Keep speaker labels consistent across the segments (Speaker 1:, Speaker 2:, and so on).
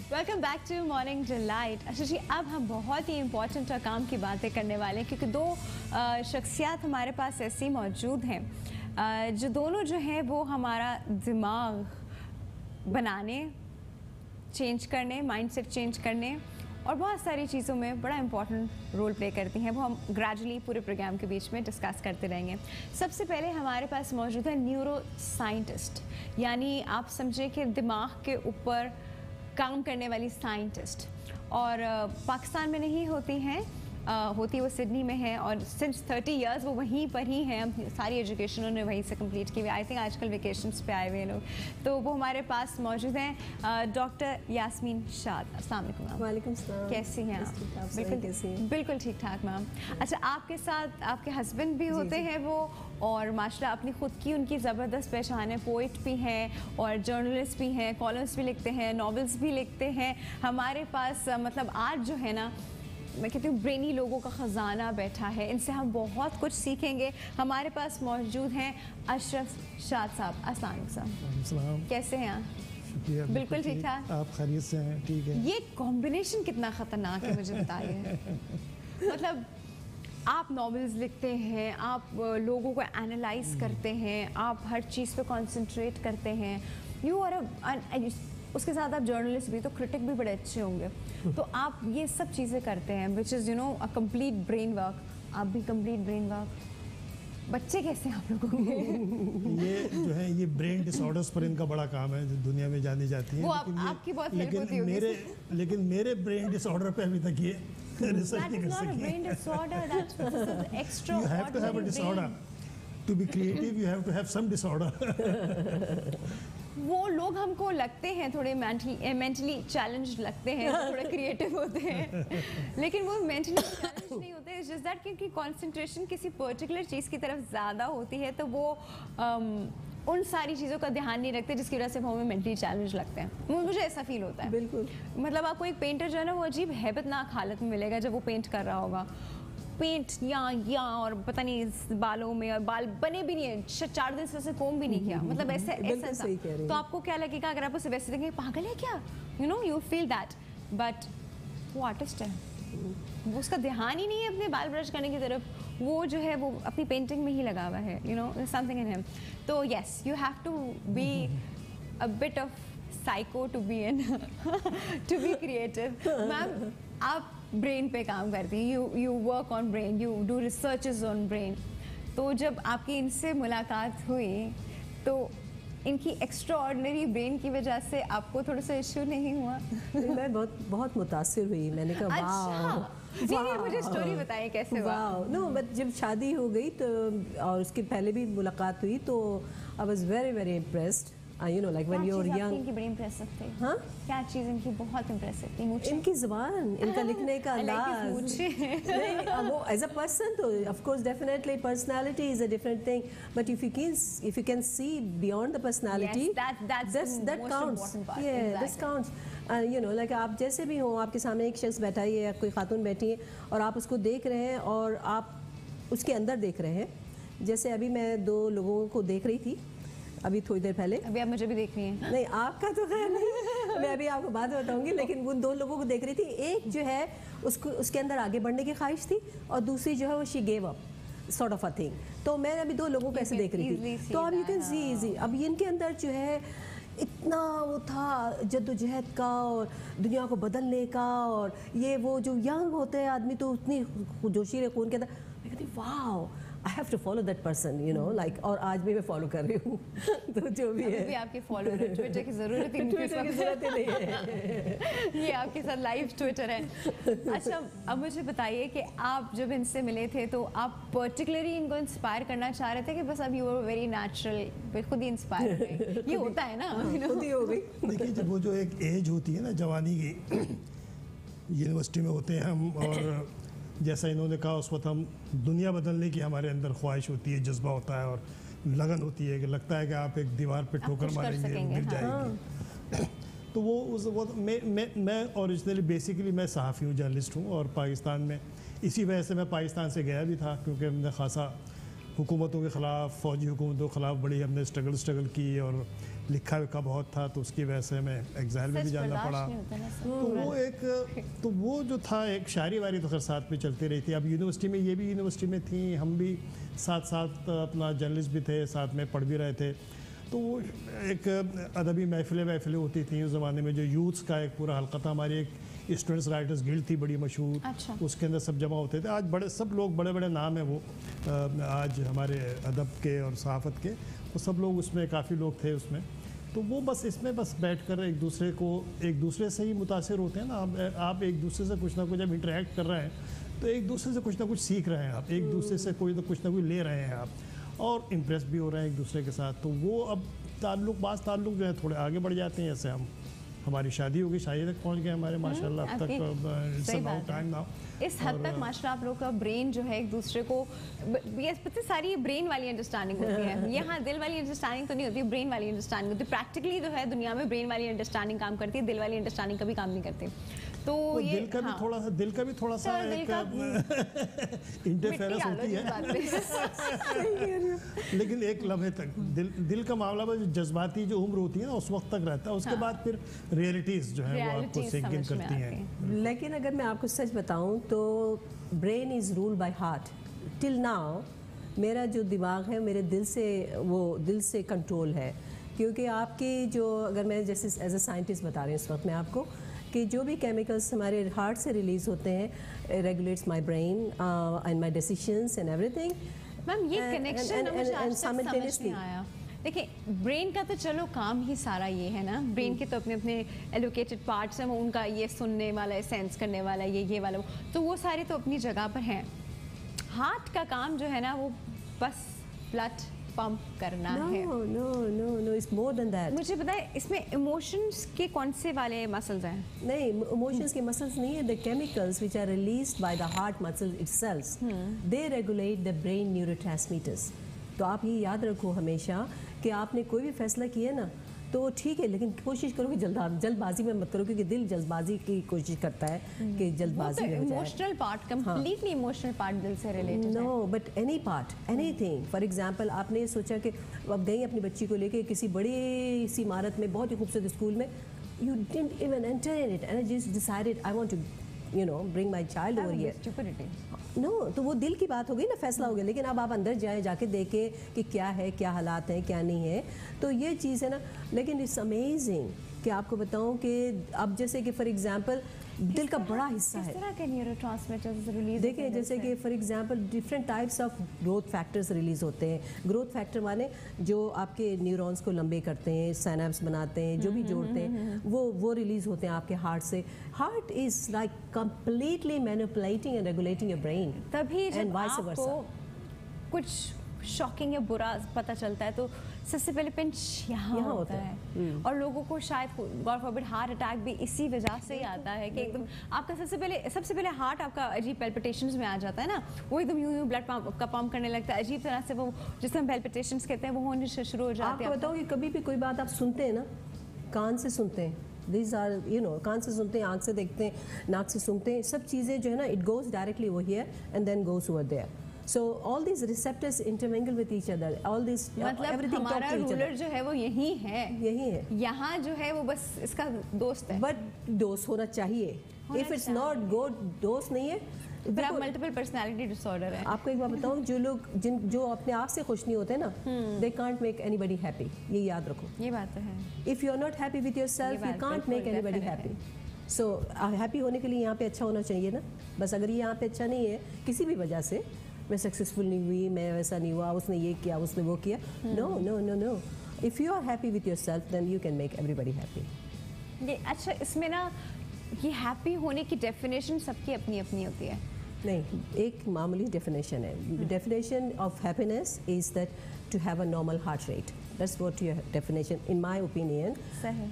Speaker 1: Welcome back to morning delight. अच्छा जी, अब हम बहुत ही इम्पोर्टेंट काम की बातें करने वाले हैं क्योंकि दो शख्सियात हमारे पास ऐसी मौजूद हैं जो दोनों जो हैं वो हमारा दिमाग बनाने, चेंज करने, माइंडसेट चेंज करने और बहुत सारी चीज़ों में बड़ा इंपॉर्टेंट रोल प्ले करती हैं। वो हम ग्रेजुअली पूरे प्रोग्राम के बीच में डिस्कस करते रहेंगे। सबसे पहले हमारे पास मौजूद है न्यूरो साइंटिस्ट, यानी आप समझें कि दिमाग के ऊपर काम करने वाली साइंटिस्ट, और पाकिस्तान में नहीं होती हैं, होती वो सिडनी में है और सिंस 30 इयर्स वो वहीं पर ही हैं। सारी एजुकेशन उन्होंने वहीं से कंप्लीट की हुई। आई थिंक आजकल वेकेशंस पे आए हुए हैं लोग, तो वो हमारे पास मौजूद हैं डॉक्टर यास्मीन शाद। अस्सलाम वालेकुम मैम।
Speaker 2: वालेकुम सलाम।
Speaker 1: कैसी हैं आप? बिल्कुल ठीक ठाक मैम। अच्छा, आपके साथ आपके हस्बैंड भी होते हैं वो, और माशाल्लाह अपनी ख़ुद की उनकी ज़बरदस्त पहचान है। पोइट भी हैं और जर्नलिस्ट भी हैं, कॉलम्स भी लिखते हैं, नॉवेल्स भी लिखते हैं। हमारे पास मतलब आज जो है ना, मैं कहती हूँ ब्रेनी लोगों का ख़जाना बैठा है, इनसे हम बहुत कुछ सीखेंगे। हमारे पास मौजूद हैं अशरफ शाद साहब। अस्सलाम वालेकुम, कैसे हैं आप?
Speaker 3: शुक्रिया,
Speaker 1: बिल्कुल ठीक ठाक।
Speaker 3: आप खैरियत से हैं? ठीक है।
Speaker 1: ये कॉम्बिनेशन कितना ख़तरनाक है मुझे बताइए। मतलब आप नॉवेल्स लिखते हैं, आप लोगों को एनालाइज करते हैं, आप हर चीज़ पे कंसंट्रेट करते हैं, यू आर उसके साथ आप जर्नलिस्ट भी, तो क्रिटिक भी बड़े अच्छे होंगे। तो आप ये सब चीज़ें करते हैं which is you know a complete brain work. आप भी कंप्लीट ब्रेन वर्क। बच्चे कैसे हैं आप लोगों के?
Speaker 3: ये जो है ये ब्रेन डिसऑर्डर्स पर इनका बड़ा काम है जो दुनिया में जानी जाती है।
Speaker 1: वो आपकी बहुत हेल्प होती होगी।
Speaker 3: लेकिन मेरे ब्रेन डिसऑर्डर पे अभी तक ये रिसर्च नहीं कर सकी।
Speaker 1: Brain disorder, that's extra.
Speaker 3: You have to have a disorder to be creative. You have to have some disorder.
Speaker 1: वो लोग हमको लगते हैं थोड़े मेंटली चैलेंज लगते हैं, थोड़े क्रिएटिव होते हैं, लेकिन वो मेंटली चैलेंज नहीं होते। इट्स जस्ट दैट क्योंकि कंसंट्रेशन किसी पर्टिकुलर चीज़ की तरफ ज़्यादा होती है, तो वो उन सारी चीज़ों का ध्यान नहीं रखते जिसकी वजह से वो हमें मेंटली चैलेंज लगते हैं। मुझे ऐसा फील होता है।
Speaker 2: बिल्कुल।
Speaker 1: मतलब आपको एक पेंटर जो है ना, वो अजीब हैबतनाक हालत में मिलेगा जब वो पेंट कर रहा होगा। पेंट यहाँ और पता नहीं बालों में, और बाल बने भी नहीं है, 4 दिन से कोम भी नहीं किया, मतलब ऐसा। तो आपको क्या लगेगा अगर आप उसे वैसे देखेंगे, पागल है क्या? You know, you feel that. But वो आर्टिस्ट है, वो उसका ध्यान ही नहीं है अपने बाल ब्रश करने की तरफ, वो जो है वो अपनी पेंटिंग में ही लगा हुआ है। You know, something in him. तो yes, you have to be a bit of psycho to be in to be creative. Ma'am, आप ब्रेन पे काम करती हैं, you work on brain, you do researches on brain. तो जब आपकी इनसे मुलाकात हुई तो इनकी एक्स्ट्रा ऑर्डिनरी ब्रेन की वजह से आपको थोड़ा सा इशू नहीं हुआ?
Speaker 2: मैं बहुत मुतासिर हुई। मैंने कहा
Speaker 1: अच्छा, नहीं, मुझे स्टोरी बताइए कैसे हुआ।
Speaker 2: नो, बट जब शादी हो गई तो, और उसके पहले भी मुलाकात हुई, तो I was very very impressed. You know, like when you're young.
Speaker 1: इनकी बड़ी इम्प्रेसिव थी।
Speaker 2: हाँ?
Speaker 1: क्या चीज़ इनकी बहुत इम्प्रेसिव थी?
Speaker 2: इनकी ज़ुबान, इनका लिखने का अंदाज। नहीं, वो as a person तो of course definitely personality is a different thing, but if you can see beyond the personality,
Speaker 1: yes, that
Speaker 2: counts.
Speaker 1: Part.
Speaker 2: Yeah,
Speaker 1: exactly.
Speaker 2: this counts. You know, like आप जैसे भी हो, आपके सामने एक शख्स बैठा है या कोई खातून बैठी है और आप उसको देख रहे हैं और आप उसके अंदर देख रहे हैं। जैसे अभी मैं 2 लोगों को देख रही थी अभी थोड़ी देर पहले।
Speaker 1: अभी आप मुझे भी देख रही हैं?
Speaker 2: नहीं, आपका तो खैर नहीं, मैं अभी आपको बात बताऊंगी, लेकिन उन 2 लोगों को देख रही थी। एक जो है उसके अंदर आगे बढ़ने की ख्वाहिश थी, और दूसरी जो है वो she gave up sort of a thing. तो मैं अभी 2 लोगों को ऐसे देख रही थी, तो अब यू कैन सी इजी। अब इनके अंदर जो है इतना वो था जद्दोजहद का और दुनिया को बदलने का, और ये वो जो यंग होते हैं आदमी तो उतनी जोशीले खून के अंदर। मैं कहती wow, I have to follow that person, you know, like, और आज भी मैं फॉलो कर रही हूँ। तो जो भी है,
Speaker 1: भी आपके फॉलोअर है, ट्विटर की ज़रूरत ही
Speaker 2: नहीं है।
Speaker 1: ये आपके साथ लाइव ट्विटर है। अच्छा, अब मुझे बताइए कि आप जब इनसे मिले थे तो आप पर्टिकुलरली इनको इंस्पायर करना चाह रहे थे कि बस अब यू आर वेरी नेचुरल, खुद ही इंस्पायर हो गए? ये होता है ना,
Speaker 2: खुद ही हो गई।
Speaker 3: देखिए, जब वो जो एक एज होती है ना जवानी की, यूनिवर्सिटी में होते हैं हम, और जैसा इन्होंने कहा उस वक्त हम दुनिया बदलने की हमारे अंदर ख्वाहिश होती है, जज्बा होता है और लगन होती है कि लगता है कि आप एक दीवार पे ठोकर मारेंगे, गिर जाएंगे। तो वो उस वक्त मैं ओरिजिनली बेसिकली मैं सहाफ़ी हूँ, जर्नलिस्ट हूँ, और पाकिस्तान में इसी वजह से मैं पाकिस्तान से गया भी था क्योंकि हमने खासा हुकूमतों के ख़िलाफ़, फ़ौजी हुकूमतों के ख़िलाफ़ बड़ी हमने स्ट्रगल की, और लिखा विखा बहुत था, तो उसकी वजह से हमें एग्जाम में भी जाना पड़ा। तो वो जो था एक शायरी वारी तो खैर साथ में चलती रही थी। अब यूनिवर्सिटी में, ये भी यूनिवर्सिटी में थी, हम भी साथ साथ अपना जर्नलिस्ट भी थे, साथ में पढ़ भी रहे थे। तो वो एक अदबी महफिलें होती थी उस ज़माने में, जो यूथ्स का एक पूरा हल्का था। हमारी एक स्टूडेंट्स राइटर्स गिल्ड थी बड़ी मशहूर।
Speaker 1: अच्छा।
Speaker 3: उसके अंदर सब जमा होते थे। आज सब लोग बड़े बड़े नाम हैं वो, आज हमारे अदब के और सहाफ़त के, वो सब लोग उसमें, काफ़ी लोग थे उसमें। तो वो बस इसमें बैठकर एक दूसरे से ही मुतासिर होते हैं ना। आप एक दूसरे से कुछ ना कुछ जब इंटरेक्ट कर रहे हैं तो एक दूसरे से कुछ ना कुछ सीख रहे हैं आप, एक दूसरे से कुछ ना कुछ ले रहे हैं आप, और इम्प्रेस भी हो रहे हैं एक दूसरे के साथ। तो वो अब ताल्लुक जो है थोड़े आगे बढ़ जाते हैं। जैसे हमारी शादी होगी, शादी तक पहुंच गए हमारे माशाल्लाह। अब तक टाइम नाउ
Speaker 1: इस हद तक माशाल्लाह आप लोग का ब्रेन जो है एक दूसरे को, ये पता सारी ब्रेन वाली अंडरस्टैंडिंग होती है। यहाँ दिल वाली अंडरस्टैंडिंग तो नहीं होती, ब्रेन वाली अंडरस्टैंडिंग होती है। प्रैक्टिकली जो है दुनिया में ब्रेन वाली अंडरस्टैंडिंग काम करती है, दिल वाली अंडरस्टैंडिंग कभी काम नहीं करती। तो ये
Speaker 3: दिल का भी थोड़ा सा इंटरफेरेंस होती है लेकिन एक लम्हे तक दिल का मामला में जो जज्बाती जो उम्र होती है ना, उस वक्त तक रहता है। उसके बाद फिर रियलिटीज़ जो है वो आपको सिंक इन करती हैं।
Speaker 2: लेकिन अगर मैं आपको सच बताऊं तो brain is ruled by heart. Till now मेरा जो दिमाग है मेरे दिल से कंट्रोल है। क्योंकि आपकी जो, अगर मैं जैसे एज ए साइंटिस्ट बता रही हूँ इस वक्त मैं आपको, कि जो भी केमिकल्स हमारे हार्ट से रिलीज़ होते हैं regulates my brain and my decisions and everything.
Speaker 1: Ma'am ये कनेक्शन मुझे आज तक समझ नहीं आया। देखिए ब्रेन का तो चलो काम ही सारा ये है ना, ब्रेन के तो अपने अपने एलोकेटेड पार्ट्स हैं, उनका ये सुनने वाला, सेंस करने वाला, ये वाला, तो वो सारे तो अपनी जगह पर हैं। हार्ट का काम जो है ना वो बस ब्लड पंप करना है।
Speaker 2: No, it's more than that.
Speaker 1: मुझे बताए इसमें इमोशंस के कौन से वाले मसल्स हैं?
Speaker 2: नहीं, इमोशंस के मसल्स नहीं है। The chemicals which are released by the heart muscles itself, they regulate the brain neurotransmitters. तो आप ये याद रखो हमेशा कि आपने कोई भी फैसला किया ना तो ठीक है, लेकिन कोशिश करो कि जल्दबाजी में मत करो, क्योंकि दिल जल्दबाजी की कोशिश करता है कि जल्दबाजी में हो जाए।
Speaker 1: Emotional part, completely emotional part दिल से रिलेटेड है।
Speaker 2: No, but any part, anything. For example आपने सोचा कि अब गई अपनी बच्ची को लेके किसी बड़ी सी इमारत में, बहुत ही खूबसूरत स्कूल में, you didn't even enter in it and just decided I want to bring my child over here. No, तो वो दिल की बात हो गई ना, फैसला हो गया। लेकिन अब आप अंदर जाएं, जाके देखें कि क्या है, क्या हालात हैं, क्या नहीं है, तो ये चीज़ है ना। लेकिन इट्स अमेजिंग कि आपको बताऊं कि अब जैसे कि फॉर एग्जांपल दिल का बड़ा हिस्सा है।
Speaker 1: किस तरह के न्यूरोट्रांसमीटर्स रिलीज
Speaker 2: देखिए, जैसे कि for example different types of growth factors release होते हैं। ग्रोथ फैक्टर माने जो आपके न्यूरॉन्स को लंबे करते हैं, साइनेप्स बनाते हैं, जो भी जोड़ते हैं, वो रिलीज होते हैं आपके हार्ट से। Heart is like completely manipulating and regulating your brain.
Speaker 1: तभी जब आपको कुछ शॉकिंग या बुरा पता चलता है तो सबसे पहले पिंच यहाँ होता है। और लोगों को शायद गॉड फॉरबिड हार्ट अटैक भी इसी वजह से ही आता है कि एकदम आपका सबसे पहले हार्ट आपका अजीब पैल्पिटेशंस में आ जाता है ना, वो एकदम यूं ब्लड का पंप करने लगता है अजीब तरह से, वो जिसे हम पैल्पिटेशंस कहते हैं वो होने शुरू हो जाते हैं।
Speaker 2: आपको बताओ कि कभी भी कोई बात आप सुनते हैं ना, कान से सुनते हैं, These are, कान से सुनते हैं, आँख से देखते हैं, नाक से सुनते हैं, सब चीज़ें जो है ना, it goes directly over here and then goes over there. So all these receptors intermingle with each other. All these everything talk to each other.
Speaker 1: हमारा रूलर जो है वो यही है। यहाँ जो है वो बस इसका दोस्त है।
Speaker 2: But दोस्त होना चाहिए। If it's not good, दोस्त नहीं है।
Speaker 1: मल्टीपल पर्सनालिटी डिसऑर्डर है।
Speaker 2: आपको एक बात बताऊं, जो अपने आप से खुश नहीं होते ना, they can't make anybody happy. ये याद रखो।
Speaker 1: ये बात तो है।
Speaker 2: If you're not happy with yourself, you can't make anybody happy. So happy होने के लिए यहाँ पे अच्छा होना चाहिए ना। बस अगर ये यहाँ पे अच्छा नहीं है किसी भी वजह से, मैं सक्सेसफुल नहीं हुई, मैं वैसा नहीं हुआ, उसने ये किया, उसने वो किया, no. If you are happy with yourself, then you can make everybody happy.
Speaker 1: ये अच्छा, इसमें ना ये हैप्पी होने की डेफिनेशन सबकी अपनी अपनी होती है।
Speaker 2: नहीं, एक मामूली डेफिनेशन है। Definition of happiness is that to have a normal heart rate. That's what your definition in my opinion.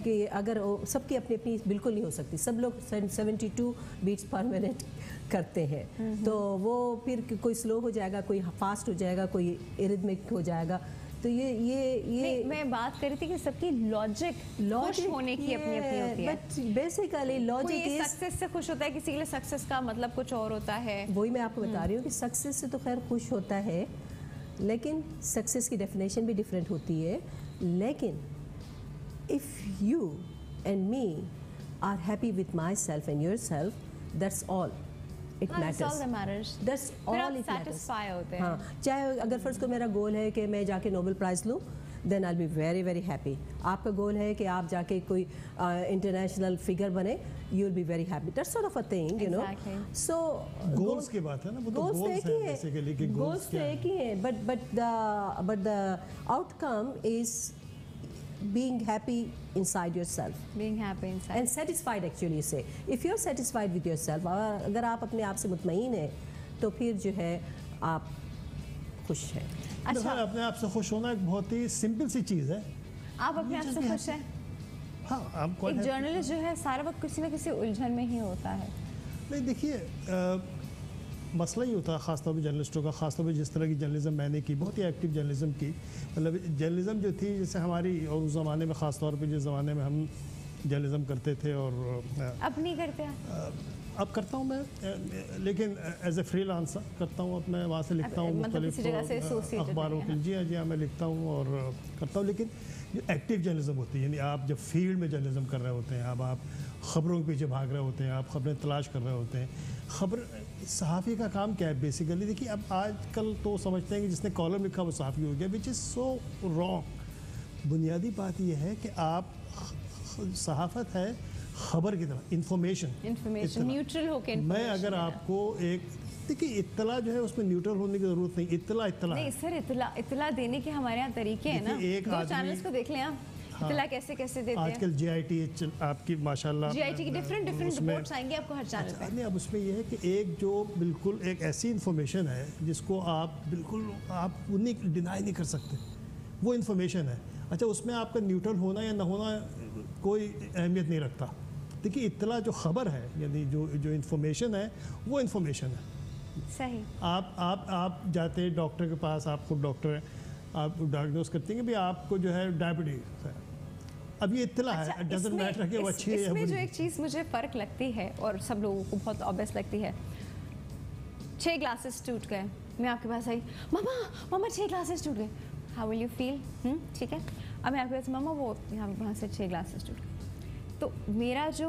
Speaker 2: कि अगर सबकी अपनी अपनी बिल्कुल नहीं हो सकती, सब लोग 72 बीट्स पर मिनट करते हैं, तो वो फिर कोई स्लो हो जाएगा, कोई फास्ट हो जाएगा, कोई इरिथमिक हो जाएगा। तो ये
Speaker 1: मैं बात कर रही थी कि सबकी लॉजिक होने की अपनी अपनी होती है।
Speaker 2: But basically logic is
Speaker 1: success से खुश होता है, किसी के लिए सक्सेस का मतलब कुछ और होता है।
Speaker 2: वही मैं आपको बता रही हूँ कि सक्सेस से तो खैर खुश होता है, लेकिन सक्सेस की डेफिनेशन भी डिफरेंट होती है। लेकिन if you and me are happy with myself and yourself, that's all it
Speaker 1: That's
Speaker 2: matters.
Speaker 1: all that matters.
Speaker 2: That's
Speaker 1: फिर
Speaker 2: all
Speaker 1: आप
Speaker 2: it matters.
Speaker 1: satisfy होते हैं.
Speaker 2: हाँ, चाहे अगर फर्स्ट को मेरा गोल है कि मैं जाके नोबेल प्राइज़ लूँ, then I'll be very very happy. आपका गोल है कि आप जाके कोई इंटरनेशनल फिगर बने, you'll be very happy. That's sort of a thing, you know.
Speaker 1: Exactly.
Speaker 2: So
Speaker 3: goals की बात है ना, वो तो
Speaker 2: goals
Speaker 3: गोल्स
Speaker 2: तो
Speaker 3: हैं
Speaker 2: एक ही है.
Speaker 3: बेसिकली कि
Speaker 2: Goals
Speaker 3: गोल्स
Speaker 2: तो
Speaker 3: क्या
Speaker 2: एक ही है, but the outcome is being happy inside yourself.
Speaker 1: Being happy inside.
Speaker 2: And satisfied actually say. If you're satisfied with yourself, अगर आप अपने आप से मुतमईन हैं, तो फिर जो है आप खुश हैं.
Speaker 1: अच्छा,
Speaker 3: अपने आप से खुश होना एक बहुत ही सिंपल सी चीज़ है.
Speaker 1: आप अपने आप से खुश हैं?
Speaker 3: हाँ, आप
Speaker 1: एक जर्नलिस्ट जो है सारा वक्त किसी न किसी उलझन में ही होता है.
Speaker 3: नहीं, देखिए मसला ही होता है ख़ासतौर पर जर्नलिस्टों का, ख़ासतौर पर जिस तरह की जर्नलिज्म मैंने की, बहुत ही एक्टिव जर्नलिज्म की. मतलब जर्नलिज्म जो थी जैसे हमारी, और उस ज़माने में ख़ासतौर पर जिस ज़माने में हम जर्नलिज्म करते थे, और
Speaker 1: अब नहीं करते आप?
Speaker 3: अब करता हूँ मैं, लेकिन एज ए फ्रीलांसर करता हूँ. अब मैं वहाँ से लिखता हूँ
Speaker 1: मतलब किसी जगह से associated
Speaker 3: अखबारों
Speaker 1: नहीं
Speaker 3: के.
Speaker 1: है
Speaker 3: जी हाँ, जी हाँ, मैं लिखता हूँ और करता हूँ. लेकिन जो एक्टिव जर्नलिज्म होती है, यानी आप जब फील्ड में जर्नलिज्म कर रहे होते हैं, अब आप ख़बरों के पीछे भाग रहे होते हैं, आप ख़बरें तलाश कर रहे होते हैं. खबर सहाफ़ी का काम क्या है बेसिकली? देखिए, अब आजकल तो समझते हैं कि जिसने कॉलम लिखा वो सहाफ़ी हो गया, विच इज़ सो रॉन्ग. बुनियादी बात यह है कि आप सहाफ़त है खबर की तरह,
Speaker 1: इन्फॉर्मेशन न्यूट्रल होकर.
Speaker 3: मैं अगर आपको एक, देखिए इत्तला जो है उसमें न्यूट्रल होने की ज़रूरत नहीं. इत्तला
Speaker 1: नहीं सर, इत्तला देने के हमारे यहाँ तरीके हैं ना.
Speaker 3: देखिए, एक
Speaker 1: दो
Speaker 3: आदमी-
Speaker 1: चैनल्स को देख लें आप, इत्तला कैसे कैसे देते हैं.
Speaker 3: आजकल JIT आपकी माशाल्लाह,
Speaker 1: GIT की डिफरेंट रिपोर्ट्स आएंगी आपको हर चैनल पे.
Speaker 3: नहीं, अब उसमें यह है कि एक जो बिल्कुल एक ऐसी इन्फॉर्मेशन है जिसको आप बिल्कुल आप उन्हीं डिनाई नहीं कर सकते, वो इन्फॉर्मेशन है. अच्छा, उसमें आपका न्यूट्रल होना या ना होना कोई अहमियत नहीं रखता. देखिए, इत्तला जो खबर है, यानी जो इन्फॉर्मेशन है, वो इन्फॉर्मेशन है.
Speaker 1: सही.
Speaker 3: आप जाते हैं डॉक्टर के पास, आप खुद डॉक्टर हैं, आप डायग्नोस करते हैं कि भाई आपको जो है डायबिटीज़ है. अब ये इत्तला है,
Speaker 1: अच्छा,
Speaker 3: डजंट मैटर कि वो अच्छी है या
Speaker 1: इसमें जो
Speaker 3: बुरी.
Speaker 1: एक चीज़ मुझे फ़र्क लगती है और सब लोगों को बहुत ऑब्वियस लगती है, 6 ग्लासेस टूट गए, मैं आपके पास आई, मामा 6 ग्लासेस टूट गए, हाउ विल यू फील? ठीक है. अब मैं आपके पास, मामा वो यहाँ वहाँ से 6 ग्लासेस टूट गए. तो मेरा जो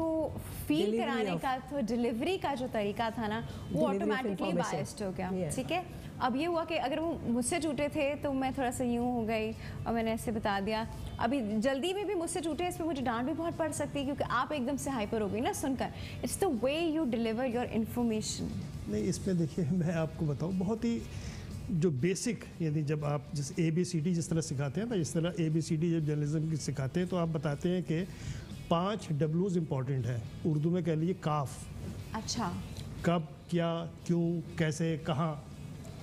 Speaker 1: फील
Speaker 2: Delivery
Speaker 1: कराने
Speaker 2: of-
Speaker 1: का तो डिलीवरी का जो तरीका था ना, वो
Speaker 2: Delivery of
Speaker 1: automatically
Speaker 2: information.
Speaker 1: Biased हो गया.
Speaker 2: Yeah.
Speaker 1: ठीक है. अब ये हुआ कि अगर वो मुझसे टूटे थे तो मैं थोड़ा सा यूँ हो गई और मैंने ऐसे बता दिया. अभी जल्दी में भी मुझसे टूटे, इस पर मुझे डांट भी बहुत पड़ सकती है क्योंकि आप एकदम से हाइपर हो गई ना सुनकर. It's the way you deliver your information.
Speaker 3: नहीं, इसमें देखिए मैं आपको बताऊं, बहुत ही जो बेसिक, यानी जब आप जिस ABCD जिस तरह सिखाते हैं ना, इस तरह ABCD जब जर्नलिज्म की सिखाते हैं तो आप बताते हैं कि 5 W's इम्पॉर्टेंट है. उर्दू में कह लीजिए काफ.
Speaker 1: अच्छा.
Speaker 3: कब, क्या, क्यों, कैसे, कहाँ.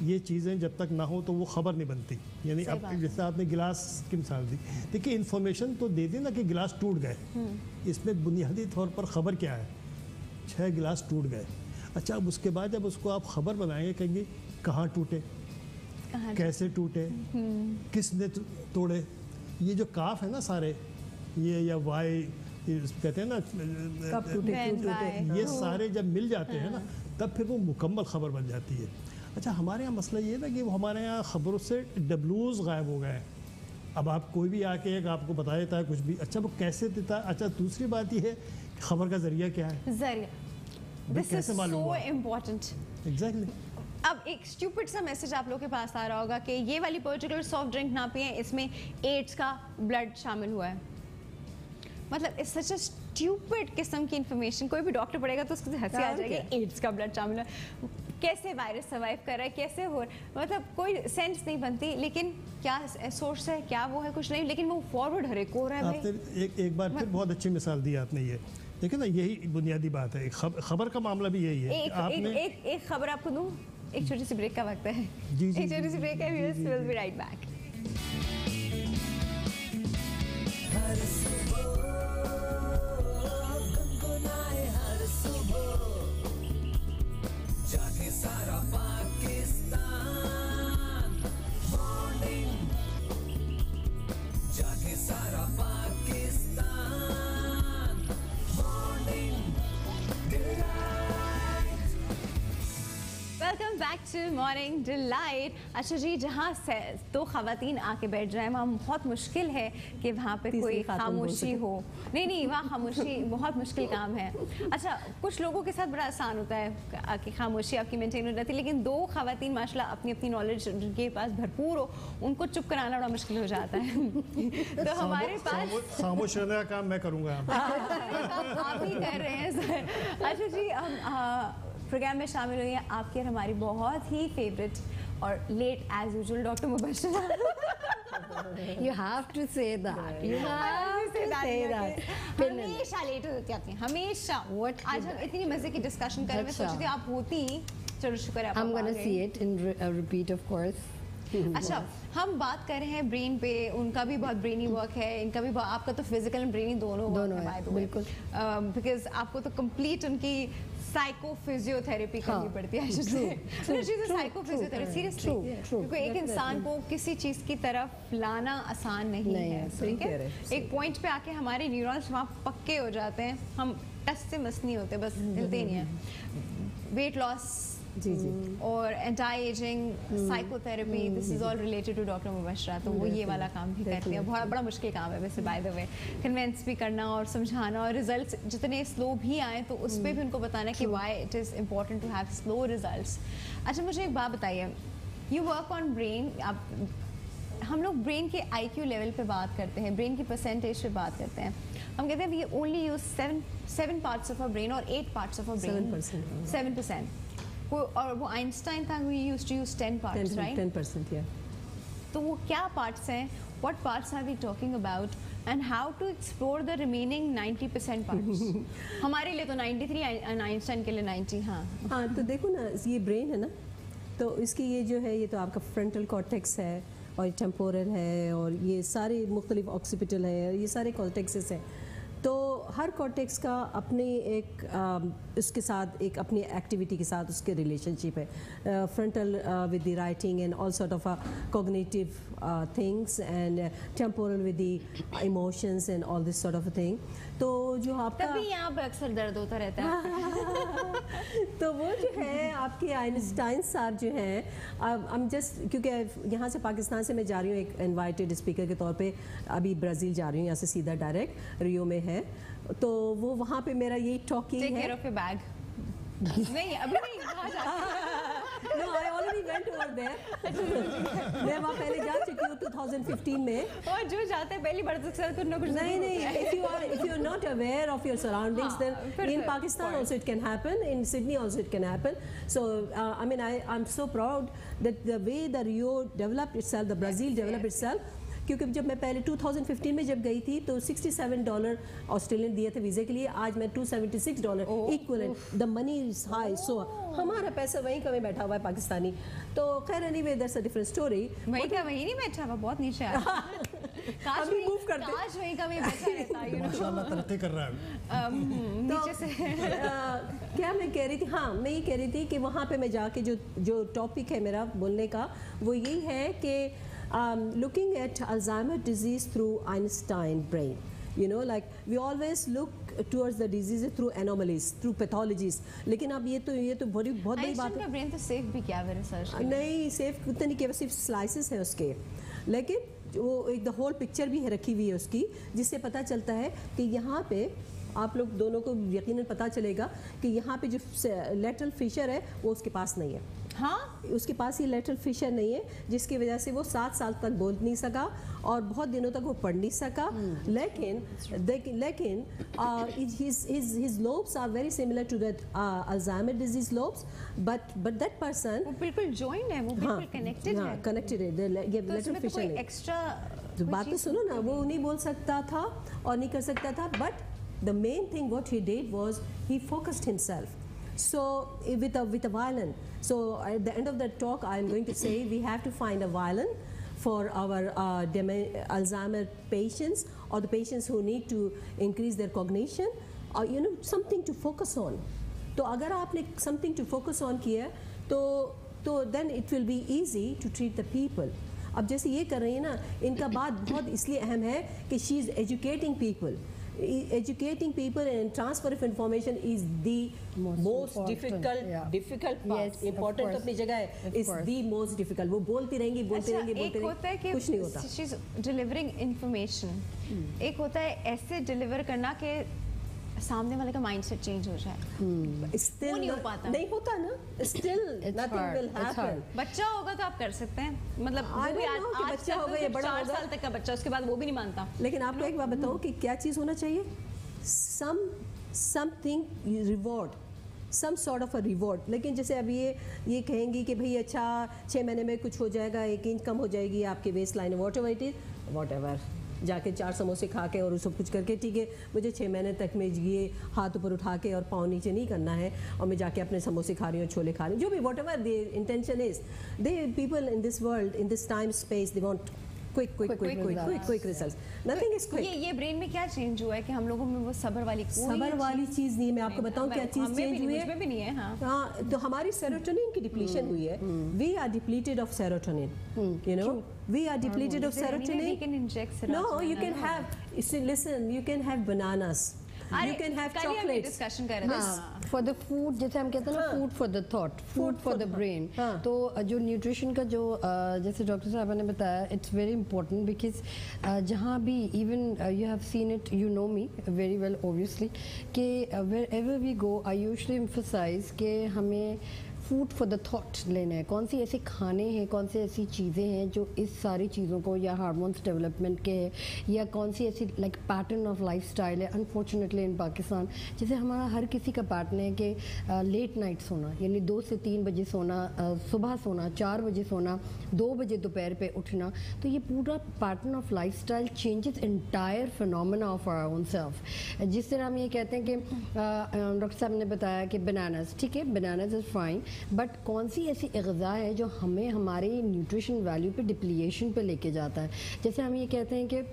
Speaker 3: ये चीज़ें जब तक ना हो तो वो खबर नहीं बनती. यानी
Speaker 1: सही
Speaker 3: अब
Speaker 1: बात है.
Speaker 3: जैसे आपने गिलास की मिसाल दी, देखिए इन्फॉर्मेशन तो दे दी ना कि गिलास टूट गए. इसमें बुनियादी तौर पर खबर क्या है? 6 गिलास टूट गए. अच्छा, अब उसके बाद जब उसको आप खबर बनाएंगे, कहेंगे कहाँ टूटे,
Speaker 1: कहाँ
Speaker 3: कैसे टूटे, किसने तोड़े. ये जो काफ है ना सारे, ये या वाई कहते हैं ना,
Speaker 2: कब टूटे,
Speaker 1: When,
Speaker 2: क्यों
Speaker 1: why?
Speaker 2: टूटे.
Speaker 3: ये सारे जब मिल जाते हैं ना, तब फिर वो मुकम्मल खबर बन जाती है. अच्छा, हमारे यहाँ मसला ये था कि वो हमारे यहाँ खबरों से W's गायब हो गए. अब आप कोई भी आके एक आपको बता देता है कुछ भी, अच्छा वो कैसे देता है. अच्छा, दूसरी बात ये है कि खबर का जरिया क्या है,
Speaker 1: जरिया.
Speaker 3: भाई
Speaker 1: दिस इज
Speaker 3: कैसे मालूम
Speaker 1: सो
Speaker 3: हुआ?
Speaker 1: इम्पोर्टेंट.
Speaker 3: एग्जैक्टली.
Speaker 1: अब एक स्टूपिड सा मैसेज आप लोगों के पास आ रहा होगा कि ये वाली पर्टिकुलर सॉफ्ट ड्रिंक ना पिए, इसमें एड्स का ब्लड शामिल हुआ है. मतलब इट्स सच अ स्टूपिड किस्म की इन्फॉर्मेशन. कोई भी डॉक्टर पढ़ेगा तो उसको हंसी आ
Speaker 2: और
Speaker 1: जाएगी,
Speaker 2: क्या?
Speaker 1: एड्स का ब्लड शामिल है, कैसे वायरस सर्वाइव कर रहा है, कैसे हो, मतलब कोई सेंस नहीं बनती. लेकिन क्या सोर्स है, क्या वो है, कुछ नहीं, लेकिन वो फॉरवर्ड हर एक हो रहा है भाई.
Speaker 3: आपने एक बार फिर बहुत अच्छी मिसाल दी आपने. ये देखिए ना, यही बुनियादी बात है. खबर का मामला भी यही है.
Speaker 1: एक खबर आपको दूं. एक छोटी सी ब्रेक का वक्त है.
Speaker 3: जी, जी,
Speaker 1: एक छोटी सी ब्रेक है. Viewers, we will be right back.
Speaker 4: सारा पाकिस्तान मॉर्निंग, जागे सारा Pakistan morning delight.
Speaker 1: Welcome back to morning delight. अच्छा जी, जहाँ से दो खवातीन आके बैठ जाए वहाँ बहुत मुश्किल है कि वहाँ पे कोई खामोशी हो। नहीं, वहाँ खामोशी बहुत मुश्किल काम है। अच्छा, कुछ लोगों के साथ बड़ा आसान होता है कि खामोशी आपकी मेंटेन हो जाती है, लेकिन दो खवातीन माशाल्लाह अपनी अपनी नॉलेज जिनके पास भरपूर हो, उनको चुप कराना बड़ा मुश्किल हो जाता है। तो हमारे पास
Speaker 3: खामोश रहने का काम मैं करूँगा।
Speaker 1: आप ही कर रहे हैं सर। अच्छा जी, हम प्रोग्राम में शामिल हुई हैं आपकी और हमारी बहुत ही फेवरेट और late as usual doctor Mubashra.
Speaker 2: You have to say that. You have to say that.
Speaker 1: हमेशा लेट हो जाती हैं, हमेशा। आज हम इतनी मजे की डिस्कशन कर रहे हैं, मैं सोच रही थी आप होती। चलो शुक्र है आप
Speaker 2: I'm
Speaker 1: आ
Speaker 2: gonna
Speaker 1: गए।
Speaker 2: see it in repeat, of course.
Speaker 1: अच्छा, हम बात कर रहे हैं ब्रेन पे, उनका भी बहुत ब्रेनी वर्क है, इनका भी आपका तो फिजिकल एंड ब्रेनी दोनों
Speaker 2: है, बिल्कुल।
Speaker 1: बिकॉज आपको तो कंप्लीट उनकी साइको फिजियोथेरेपी करनी पड़ती है। साइको फिजियोथेरेपी सीरियसली, क्योंकि एक इंसान को किसी चीज की तरफ लाना आसान नहीं है, ठीक है। एक पॉइंट पे आके हमारे न्यूरॉन्स वहाँ पक्के हो जाते हैं, हम टस से मस नहीं होते, बस हिलते नहीं है। वेट लॉस
Speaker 2: जी
Speaker 1: और anti ageing psychotherapy, this is all related to doctor Mubashra. तो वो ये वाला काम भी करती है। बहुत बड़ा मुश्किल काम है वैसे, बाय द वे, कन्विंस भी करना और समझाना, और रिजल्ट्स जितने स्लो भी आए तो उस पर भी उनको बताना कि why it is important to have slow results. अच्छा, मुझे एक बात बताइए, यू वर्क ऑन ब्रेन, आप हम लोग ब्रेन के IQ लेवल पे बात करते हैं, ब्रेन की परसेंटेज पे बात करते हैं, हम कहते हैं we only use 7 parts of a brain और 8 पार्ट्स ऑफ अ ब्रेन, 7%। और वो आइंस्टाइन था, we used to use 10 parts, right?
Speaker 2: 10%, yeah.
Speaker 1: तो वो क्या parts हैं? What parts are we talking about? And how to explore the remaining 90% parts? हमारे लिए तो 93, आइंस्टाइन के लिए 90।
Speaker 2: हाँ, तो देखो ना, ये ब्रेन है ना, तो इसकी ये जो है, ये तो आपका फ्रंटल कॉर्टेक्स है और टेम्पोरल है और ये सारे मुख्तलिफ ऑक्सीपिटल है, ये सारे कॉर्टेक्सेस हैं। तो हर कॉर्टेक्स का अपने एक उसके साथ एक अपनी एक्टिविटी के साथ उसके रिलेशनशिप है। Frontal with the writing and all sort of cognitive things, and temporal with the emotions and all this sort of thing. तो जो आपका
Speaker 1: तभी यहाँ पे अक्सर दर्द होता रहता है।
Speaker 2: तो वो जो है आपके आइंस्टाइन साहब जो हैं, हम जस्ट क्योंकि यहाँ से पाकिस्तान से मैं जा रही हूँ एक इनवाइटेड स्पीकर के तौर पे, अभी ब्राज़ील जा रही हूँ यहाँ से सीधा डायरेक्ट, रियो में है। तो वो वहाँ पे मेरा यही टॉकिंग है।
Speaker 1: Take care of your bag। नहीं, अभी नहीं, कहाँ जाते?
Speaker 2: No, I already went over there. मैं वहाँ पहले जा चुकी हूँ 2015 में।
Speaker 1: और जो जाते हैं पहली बार तो सर कुछ ना कुछ
Speaker 2: नहीं, if you are not aware of your surroundings, then in Pakistan also it can happen, in Sydney also it can happen. So I mean, I'm so proud that the way the Rio developed itself, the Brazil developed itself. क्योंकि जब मैं पहले 2015 में जब गई थी तो $67 Australian दिए थे वीज़े के लिए, आज मैं $276 equivalent, the money is high. So हमारा पैसा वहीं कहीं बैठा हुआ है पाकिस्तानी। तो खैर anyway that's a different story.
Speaker 1: वहीं का वहीं नहीं बैठा हुआ, बहुत नीचे है। काश
Speaker 2: अभी मूव करते,
Speaker 1: काश वहीं का वहीं बैठा रहता, you know।
Speaker 3: माशाल्लाह तरक्की कर रहा है।
Speaker 1: नीचे से
Speaker 2: क्या मैं कह रही थी, हाँ मैं ये कह रही थी कि वहाँ पे मैं जाके जो टॉपिक है मेरा बोलने का वो यही है कि looking at Alzheimer's disease through Einstein brain, you know, like we always look towards the diseases through anomalies, through pathologies, लेकिन अब ये तो बहुत बड़ी बात है।
Speaker 1: ब्रेन तो सेफ भी क्या है रिसर्च
Speaker 2: नहीं, सेफ उतना नहीं, केवल सिर्फ स्लाइसेस हैं उसके, लेकिन वो एक द होल पिक्चर भी है रखी हुई है उसकी, जिससे पता चलता है कि यहाँ पे आप लोग दोनों को यकीनन पता चलेगा कि यहाँ पे जो लेटरल फिशर है वो उसके पास नहीं है।
Speaker 1: हाँ,
Speaker 2: उसके पास ये लेटरल फिशर नहीं है, जिसकी वजह से वो 7 साल तक बोल नहीं सका और बहुत दिनों तक वो पढ़ नहीं सका। लेकिन his lobes are very similar to that Alzheimer's disease lobes, but that person
Speaker 1: वो बिल्कुल joined है, वो बिल्कुल कनेक्टेड है।
Speaker 2: कनेक्टेड है, ये लेटरल फिशर नहीं।
Speaker 1: एक्स्ट्रा
Speaker 2: तो बात तो सुनो ना, वो नहीं बोल सकता था और नहीं कर सकता था, but the main thing what he did was he focused himself. So with a violin. So at the end of the talk, I am going to say we have to find a violin for our Alzheimer patients or the patients who need to increase their cognition, or you know, something to focus on. तो अगर आपने something to focus on किया तो then it will be easy to treat the people. अब जैसे ये कर रही है ना, इनका बात बहुत इसलिए अहम है कि she is educating people. educating people and transfer of information is the most difficult
Speaker 5: yeah.
Speaker 2: difficult part.
Speaker 5: Yes, of
Speaker 2: important
Speaker 5: course.
Speaker 2: अपनी जगह है,
Speaker 5: Of
Speaker 2: is
Speaker 5: course.
Speaker 2: the most difficult. वो बोलती रहेंगी
Speaker 1: एक होता है कि
Speaker 2: कुछ नहीं होता.
Speaker 1: she's delivering information, एक होता है ऐसे डिलीवर करना कि सामने वाले का माइंडसेट चेंज हो जाए.
Speaker 2: Still
Speaker 1: वो नहीं हो पाता.
Speaker 2: नहीं होता ना. Still
Speaker 5: It's
Speaker 2: nothing
Speaker 5: hard.
Speaker 2: will
Speaker 5: It's
Speaker 2: happen.
Speaker 5: hard.
Speaker 1: बच्चा होगा तो आप कर सकते हैं, मतलब
Speaker 2: I
Speaker 1: वो भी
Speaker 2: don't know कि
Speaker 1: आज
Speaker 2: बच्चा
Speaker 1: तक
Speaker 2: होगा
Speaker 1: तो
Speaker 2: या
Speaker 1: सिर्फ
Speaker 2: बड़ा
Speaker 1: 4
Speaker 2: होगा.
Speaker 1: साल तक का बच्चा, उसके बाद वो भी नहीं मानता.
Speaker 2: लेकिन आपको एक बात बताऊं कि क्या चीज़ होना चाहिए. Something reward, some sort of a reward. लेकिन जैसे अब ये कहेंगी कि भाई अच्छा 6 महीने में कुछ हो जाएगा, 1 इंच कम हो जाएगी आपके waist line, whatever it is, whatever, जाके 4 समोसे खा के और सब कुछ करके ठीक है, मुझे 6 महीने तक में ये हाथ ऊपर उठा के और पाँव नीचे नहीं करना है और मैं जाके अपने समोसे खा रही हूँ, छोले खा रही हूँ, जो भी what ever the intention is. They people in this world, in this time space, they want quick results. Nothing is quick.
Speaker 1: ये ब्रेन में क्या चेंज हुआ है कि हम लोगों में वो सब्र वाली
Speaker 2: सबर वाली चीज़ नहीं. मैं आपको बताऊं क्या चीज़ चेंज हुई है.
Speaker 1: मुझ में भी नहीं है. हाँ,
Speaker 2: हाँ, तो हमारी सेरोटोनिन की डिप्लीशन हुई है. We are depleted of serotonin, you know, we are depleted of
Speaker 1: we can
Speaker 2: serotonin.
Speaker 1: inject
Speaker 2: No, you
Speaker 1: serotonin.
Speaker 2: can have, listen, you can have bananas, you can have
Speaker 1: कल ही हम ये
Speaker 2: chocolates.
Speaker 1: डिस्कशन कर रहे थे.
Speaker 5: हाँ, for the food, जैसे हम कहते हैं ना, food for the thought, food for the brain.
Speaker 2: हाँ.
Speaker 5: तो जो न्यूट्रिशन का जो जैसे डॉक्टर साहब ने बताया, इट्स वेरी इंपॉर्टेंट बिकॉज जहाँ भी even you have seen it, you know me very well obviously, कि wherever we go I usually emphasize कि हमें फूड फॉर द थॉट लेना है. कौन सी ऐसे खाने हैं, कौन सी ऐसी चीज़ें हैं जो इस सारी चीज़ों को, या हार्मोन्स डेवलपमेंट के है, या कौन सी ऐसी like pattern of life style है. अनफॉर्चुनेटली इन पाकिस्तान जैसे हमारा हर किसी का पैटर्न है कि लेट नाइट सोना, यानी 2 से 3 बजे सोना, सुबह सोना, 4 बजे सोना, 2 बजे दोपहर पे उठना. तो ये पूरा pattern of life style changes entire phenomena of our own self. जिस तरह हम ये कहते हैं कि डॉक्टर साहब ने बताया कि बनानास, ठीक है, बनानास इज़ फाइन, बट कौन सी ऐसी ग़िज़ा है जो हमें हमारे न्यूट्रिशन वैल्यू पे डिप्लीशन पे लेके जाता है. जैसे हम ये कहते हैं कि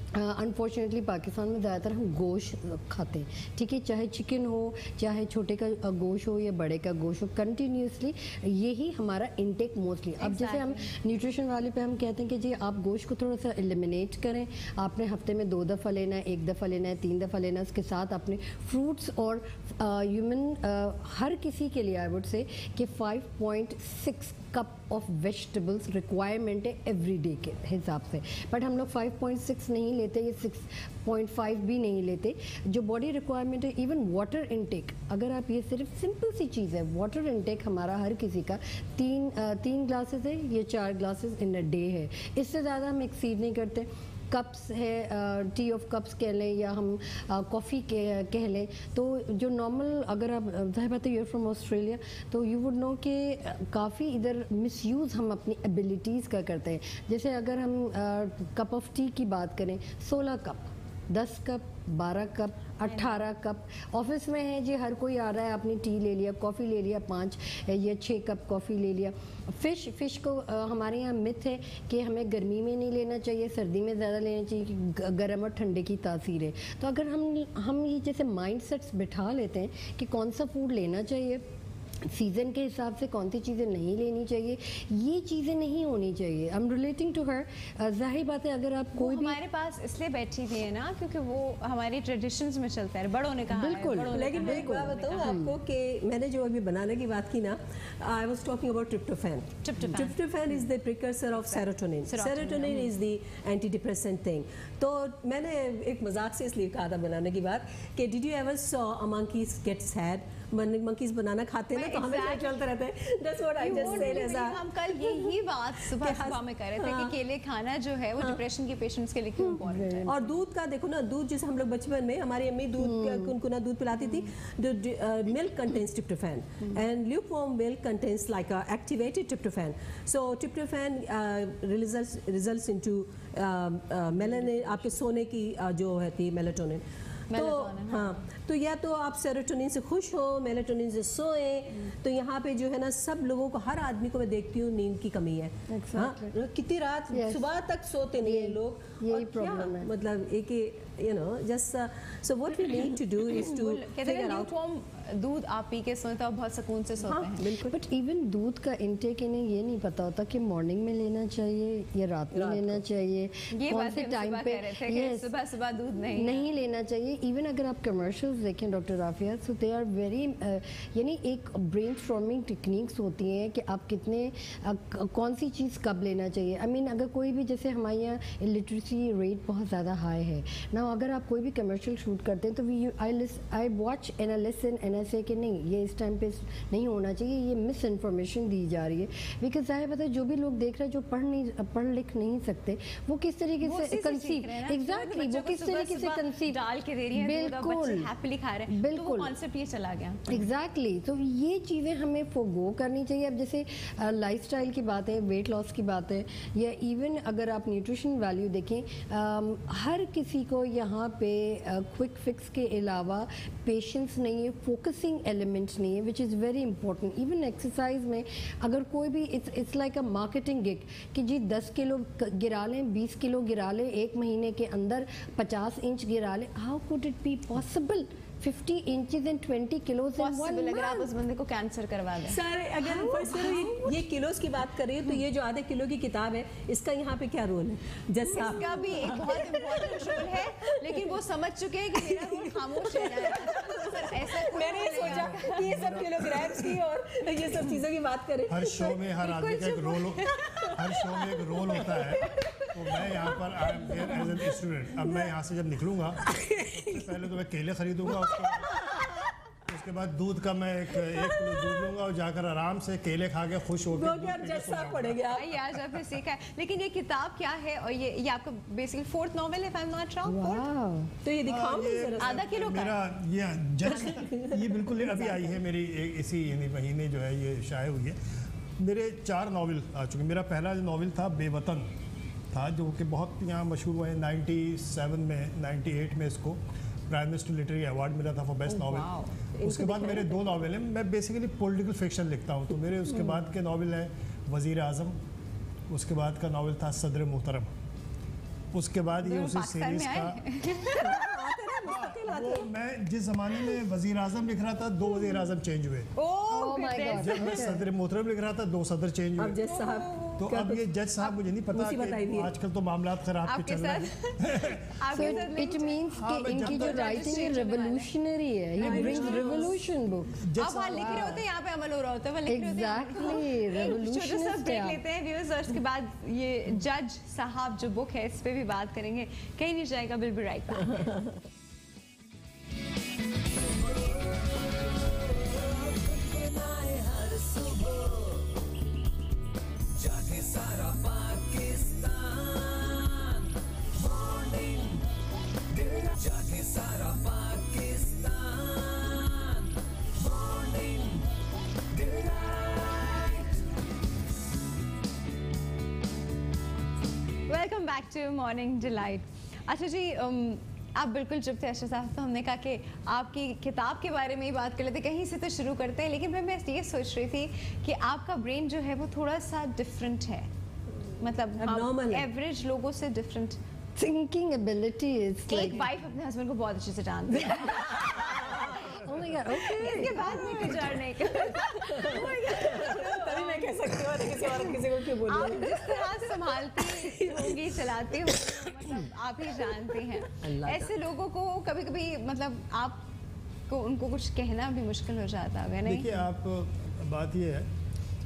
Speaker 5: अनफॉर्चुनेटली पाकिस्तान में ज़्यादातर हम गोश्त खाते हैं, ठीक है, चाहे चिकन हो, चाहे छोटे का गोश्त हो या बड़े का गोश्त हो, कंटिन्यूसली यही हमारा इनटेक मोस्टली. अब जैसे हम न्यूट्रिशन वाले पे हम कहते हैं कि जी आप गोश्त को थोड़ा सा एलिमिनेट करें, आपने हफ्ते में 2 दफ़ा लेना है, 1 दफ़ा लेना है, 3 दफ़ा लेना है. उसके साथ अपने फ्रूट्स और ह्यूमन हर किसी के लिए आई वुड से कि 5.6 कप ऑफ वेजिटेबल्स रिक्वायरमेंट है एवरी डे के हिसाब से. बट हम लोग 5.6 नहीं लेते, ये 6.5 भी नहीं लेते. जो बॉडी रिक्वायरमेंट है, इवन वाटर इनटेक, अगर आप ये सिर्फ सिंपल सी चीज़ है, वाटर इनटेक हमारा हर किसी का 3 ग्लासेस है, ये 4 ग्लासेस इन अ डे है. इससे ज़्यादा हम एक्सीड नहीं करते. कप्स है, टी ऑफ कप्स कह लें या हम कॉफ़ी कह लें, तो जो नॉर्मल, अगर आप ज़ाहिर बात है यूर फ्रॉम ऑस्ट्रेलिया, तो यू वुड नो कि काफ़ी इधर मिसयूज़ हम अपनी एबिलिटीज़ का करते हैं. जैसे अगर हम कप ऑफ टी की बात करें, 16 cup, 10 cup, 12 cup, 18 cup. Office में है जी, हर कोई आ रहा है, आपने टी ले लिया, कॉफ़ी ले लिया, 5 या 6 कप कॉफ़ी ले लिया. फ़िश को हमारे यहाँ मिथ है कि हमें गर्मी में नहीं लेना चाहिए, सर्दी में ज़्यादा लेना चाहिए कि गर्म और ठंडे की तासीर है. तो अगर हम ये जैसे माइंड सेट्स बिठा लेते हैं कि कौन सा फूड लेना चाहिए, सीज़न के हिसाब से कौन सी चीज़ें नहीं लेनी चाहिए, ये चीज़ें नहीं होनी चाहिए. I am relating to her. जाहिर बात है अगर आप कोई भी
Speaker 1: हमारे पास इसलिए बैठी हुई है ना, क्योंकि वो हमारी ट्रेडिशंस में चलता है, बड़ों ने कहा है,
Speaker 5: बिल्कुल.
Speaker 1: बड़ों ने
Speaker 2: लेकिन मैं एक बात बताऊँ आपको कि मैंने जो अभी बनाने की बात की ना, I was talking about tryptophan. Tryptophan is the precursor of serotonin. Serotonin is the anti depressant thing. तो मैंने एक मजाक से इसलिए कहा था बनाने की बात कि did you ever saw a monkeys get sad. Monkeys banana खाते हैं ना, तो हमेशा चलते रहते हैं. That's what I just said. ऐसा
Speaker 1: हम कल यही बात सुबह में कर रहे थे कि केले खाना जो है वो डिप्रेशन के पेशेंट्स के लिए क्यों इम्पोर्टेंट है.
Speaker 2: और दूध का देखो ना, दूध जैसे हम लोग बचपन में हमारी अम्मी दूध कुनकुना दूध पिलाती थी. Milk contains tryptophan and lukewarm milk contains like activated tryptophan. So tryptophan results into melanin, आपके सोने की जो है थी मेलाटोनिन. तो हाँ, तो या तो आप सेरोटोनिन से खुश हो, मेलाटोनिन से सोएं, तो यहाँ पे जो है ना सब लोगों को, हर आदमी को मैं देखती हूँ नींद की कमी है। हाँ, कितनी रात सुबह तक सोते नहीं है लोग,
Speaker 5: यही प्रॉब्लम है।
Speaker 2: मतलब एक you know just so what we need to do is to
Speaker 1: कहते हैं न्यूट्रॉम दूध आप पी के सोते हो, बहुत सुकून से सोते हैं।
Speaker 2: बिल्कुल।
Speaker 5: बट इवन दूध का इंटेक इन्हें ये नहीं पता होता कि मॉर्निंग में लेना चाहिए या रात में लेना चाहिए,
Speaker 1: ये
Speaker 5: कौन
Speaker 1: बात
Speaker 5: से
Speaker 1: हम
Speaker 5: टाइम
Speaker 1: सुबह
Speaker 5: पे।
Speaker 1: कह रहे थे कि सुबह सुबह दूध नहीं
Speaker 5: लेना चाहिए। इवन अगर आप कमर्शियल्स देखें doctor Rafia, so they are very, यानी एक ब्रेन स्टॉर्मिंग टेक्निक्स होती हैं कि आप कितने कौन सी चीज़ कब लेना चाहिए। आई मीन अगर कोई भी, जैसे हमारे यहाँ लिटरेसी रेट बहुत ज़्यादा हाई है ना, अगर आप कोई भी कमर्शियल शूट करते हैं तो I watch and I listen and I से कि नहीं, ये इस टाइम पे नहीं होना चाहिए, ये मिस इन्फॉर्मेशन दी जा रही है। बिकॉज ज़ाहिर पता है जो भी लोग देख रहे हैं, जो पढ़ लिख नहीं सकते, वो किस तरीके से कंसीव, एग्जैक्टली वो किस तरीके से कंसीव
Speaker 1: डाल के दे रही हैं,
Speaker 5: बिल्कुल
Speaker 1: हैप्पीली खा रहे हैं,
Speaker 5: बिल्कुल,
Speaker 1: तो कॉन्सेप्ट ये चला गया।
Speaker 5: एग्जैक्टली तो ये चीज़ें हमें फोगो करनी चाहिए। अब जैसे लाइफस्टाइल की बात है, वेट लॉस की बात है, या इवन अगर आप न्यूट्रिशन वैल्यू देखें, हर किसी को यहाँ पे क्विक फिक्स के अलावा पेशेंस नहीं है, फोकसिंग एलिमेंट्स नहीं है, which is very important. Even exercise में अगर कोई भी, it's like a marketing gig कि जी 10 किलो गिरा लें, 20 किलो गिरा लें, एक महीने के अंदर 50 इंच गिरा लें। How could it be possible? 50 inches and 20 kilos in one
Speaker 1: possible अगर आप उस बंदे को कैंसर करवा दें।
Speaker 2: सर अगर फर्स्ट ये किलोस की बात करें तो ये जो आधे किलो की किताब है, इसका यहाँ पे क्या रोल है? जैसा
Speaker 1: इसका भी एक बहुत इम्पोर्टेंट रोल है, लेकिन वो समझ चुके हैं कि मेरा रोल खामोश रहना है। ऐसा
Speaker 2: मैंने ये सोचा कि ये सब किलोग्राम्स की और ये सब चीज़ों की बात करें।
Speaker 3: हर शो में हर आदमी का एक रोल, हर शो में एक रोल होता है। तो मैं यहाँ पर I am there as an student. अब मैं यहाँ से जब निकलूँगा तो पहले तो मैं केले खरीदूँगा, उसके बाद दूध का मैं एक किलो दूध लूँगा और जाकर आराम से केले खा के खुश होकर
Speaker 2: जैसा पड़ेगा आप।
Speaker 1: ये आज आपने सीखा है। लेकिन ये किताब क्या है? और ये आपका बेसिकली 4th नॉवेल है, if I'm not wrong।
Speaker 5: वाह,
Speaker 2: तो ये दिखाओ जरा।
Speaker 1: आधा किलो का
Speaker 3: मेरा ये जज ये बिल्कुल अभी आई है मेरी इसी महीने जो है ये शाये हुई है। मेरे 4 नॉवेल आ चुके। मेरा पहला जो नॉवेल था बेवतन था, जो कि बहुत यहाँ मशहूर हुआ है। 97 में 98 में इसको प्राइम मिनिस्टर लिटरेरी अवार्ड मिला था फॉर बेस्ट नॉवेल। उसके बाद मेरे 2 नॉवेल हैं। मैं बेसिकली पॉलिटिकल फिक्शन लिखता हूँ, तो मेरे उसके बाद के नॉवेल हैं वज़ीर आज़म, उसके बाद का नॉवेल था सदर मोहतरम, उसके बाद ये उसी सीरीज़ का वो मैं जिस ज़माने में वज़ीर आज़म लिख रहा था 2 वज़ीर आज़म चेंज हुए।
Speaker 5: Oh my God.
Speaker 3: जब मैं सदर मोहतरम लिख रहा था 2 सदर चेंज
Speaker 2: अब
Speaker 3: हुए।
Speaker 2: जज साहब
Speaker 3: तो अब ये जज साहब मुझे नहीं पता कि आजकल तो मामलात खराब के
Speaker 1: आपके
Speaker 3: चल रहे
Speaker 1: साथ
Speaker 3: हैं।
Speaker 1: आपके साथ
Speaker 5: इट मींस
Speaker 3: हाँ,
Speaker 5: कि इनकी
Speaker 3: जब
Speaker 5: जो
Speaker 3: तक
Speaker 5: राइटिंग है रेवोल्यूशनरी है, ही ब्रिंग्स रेवोल्यूशन बुक्स।
Speaker 1: आप वहाँ लिख रहे होते हैं, यहाँ पे अमल हो रहा होता है, वहाँ लिख रहे होते हैं।
Speaker 5: Exactly,
Speaker 1: एक छोटा सा
Speaker 5: revolutionist
Speaker 1: ब्रेक
Speaker 5: है।
Speaker 1: लेते हैं व्यूअर्स, और उसके बाद ये जज साहब जो बुक है इस पे भी बात करेंगे। कहीं नहीं जाएगा, विल बी राइट बैक।
Speaker 4: हर सुबह जागे सारा पाकिस्तान मॉर्निंग जागे सारा Pakistan morning
Speaker 1: welcome back to morning delight. अच्छा जी, आप बिल्कुल चुप थे अशरफ साहब, तो हमने कहा कि आपकी किताब के बारे में ही बात कर लेते, कहीं से तो शुरू करते हैं। लेकिन फिर मैं ये सोच रही थी कि आपका ब्रेन जो है वो थोड़ा सा डिफरेंट है, मतलब
Speaker 2: Abnormal है।
Speaker 1: एवरेज लोगों से डिफरेंट।
Speaker 5: थिंकिंग एबिलिटी इज
Speaker 1: एक
Speaker 5: लाइक,
Speaker 1: वाइफ अपने हस्बैंड को बहुत अच्छे से जानती है।
Speaker 5: Oh my God, okay.
Speaker 1: इसके बाद में गुजारने का
Speaker 2: तभी मैं कह सकती हूँ किसी और किसी को क्यों बोलूँ।
Speaker 1: आप जिस तरह संभालती होंगी, चलाती होंगी, मतलब आप ही जानती हैं। ऐसे लोगों को कभी कभी मतलब आपको उनको कुछ कहना भी मुश्किल हो जाता है, नहीं?
Speaker 3: देखिए आप, बात ये है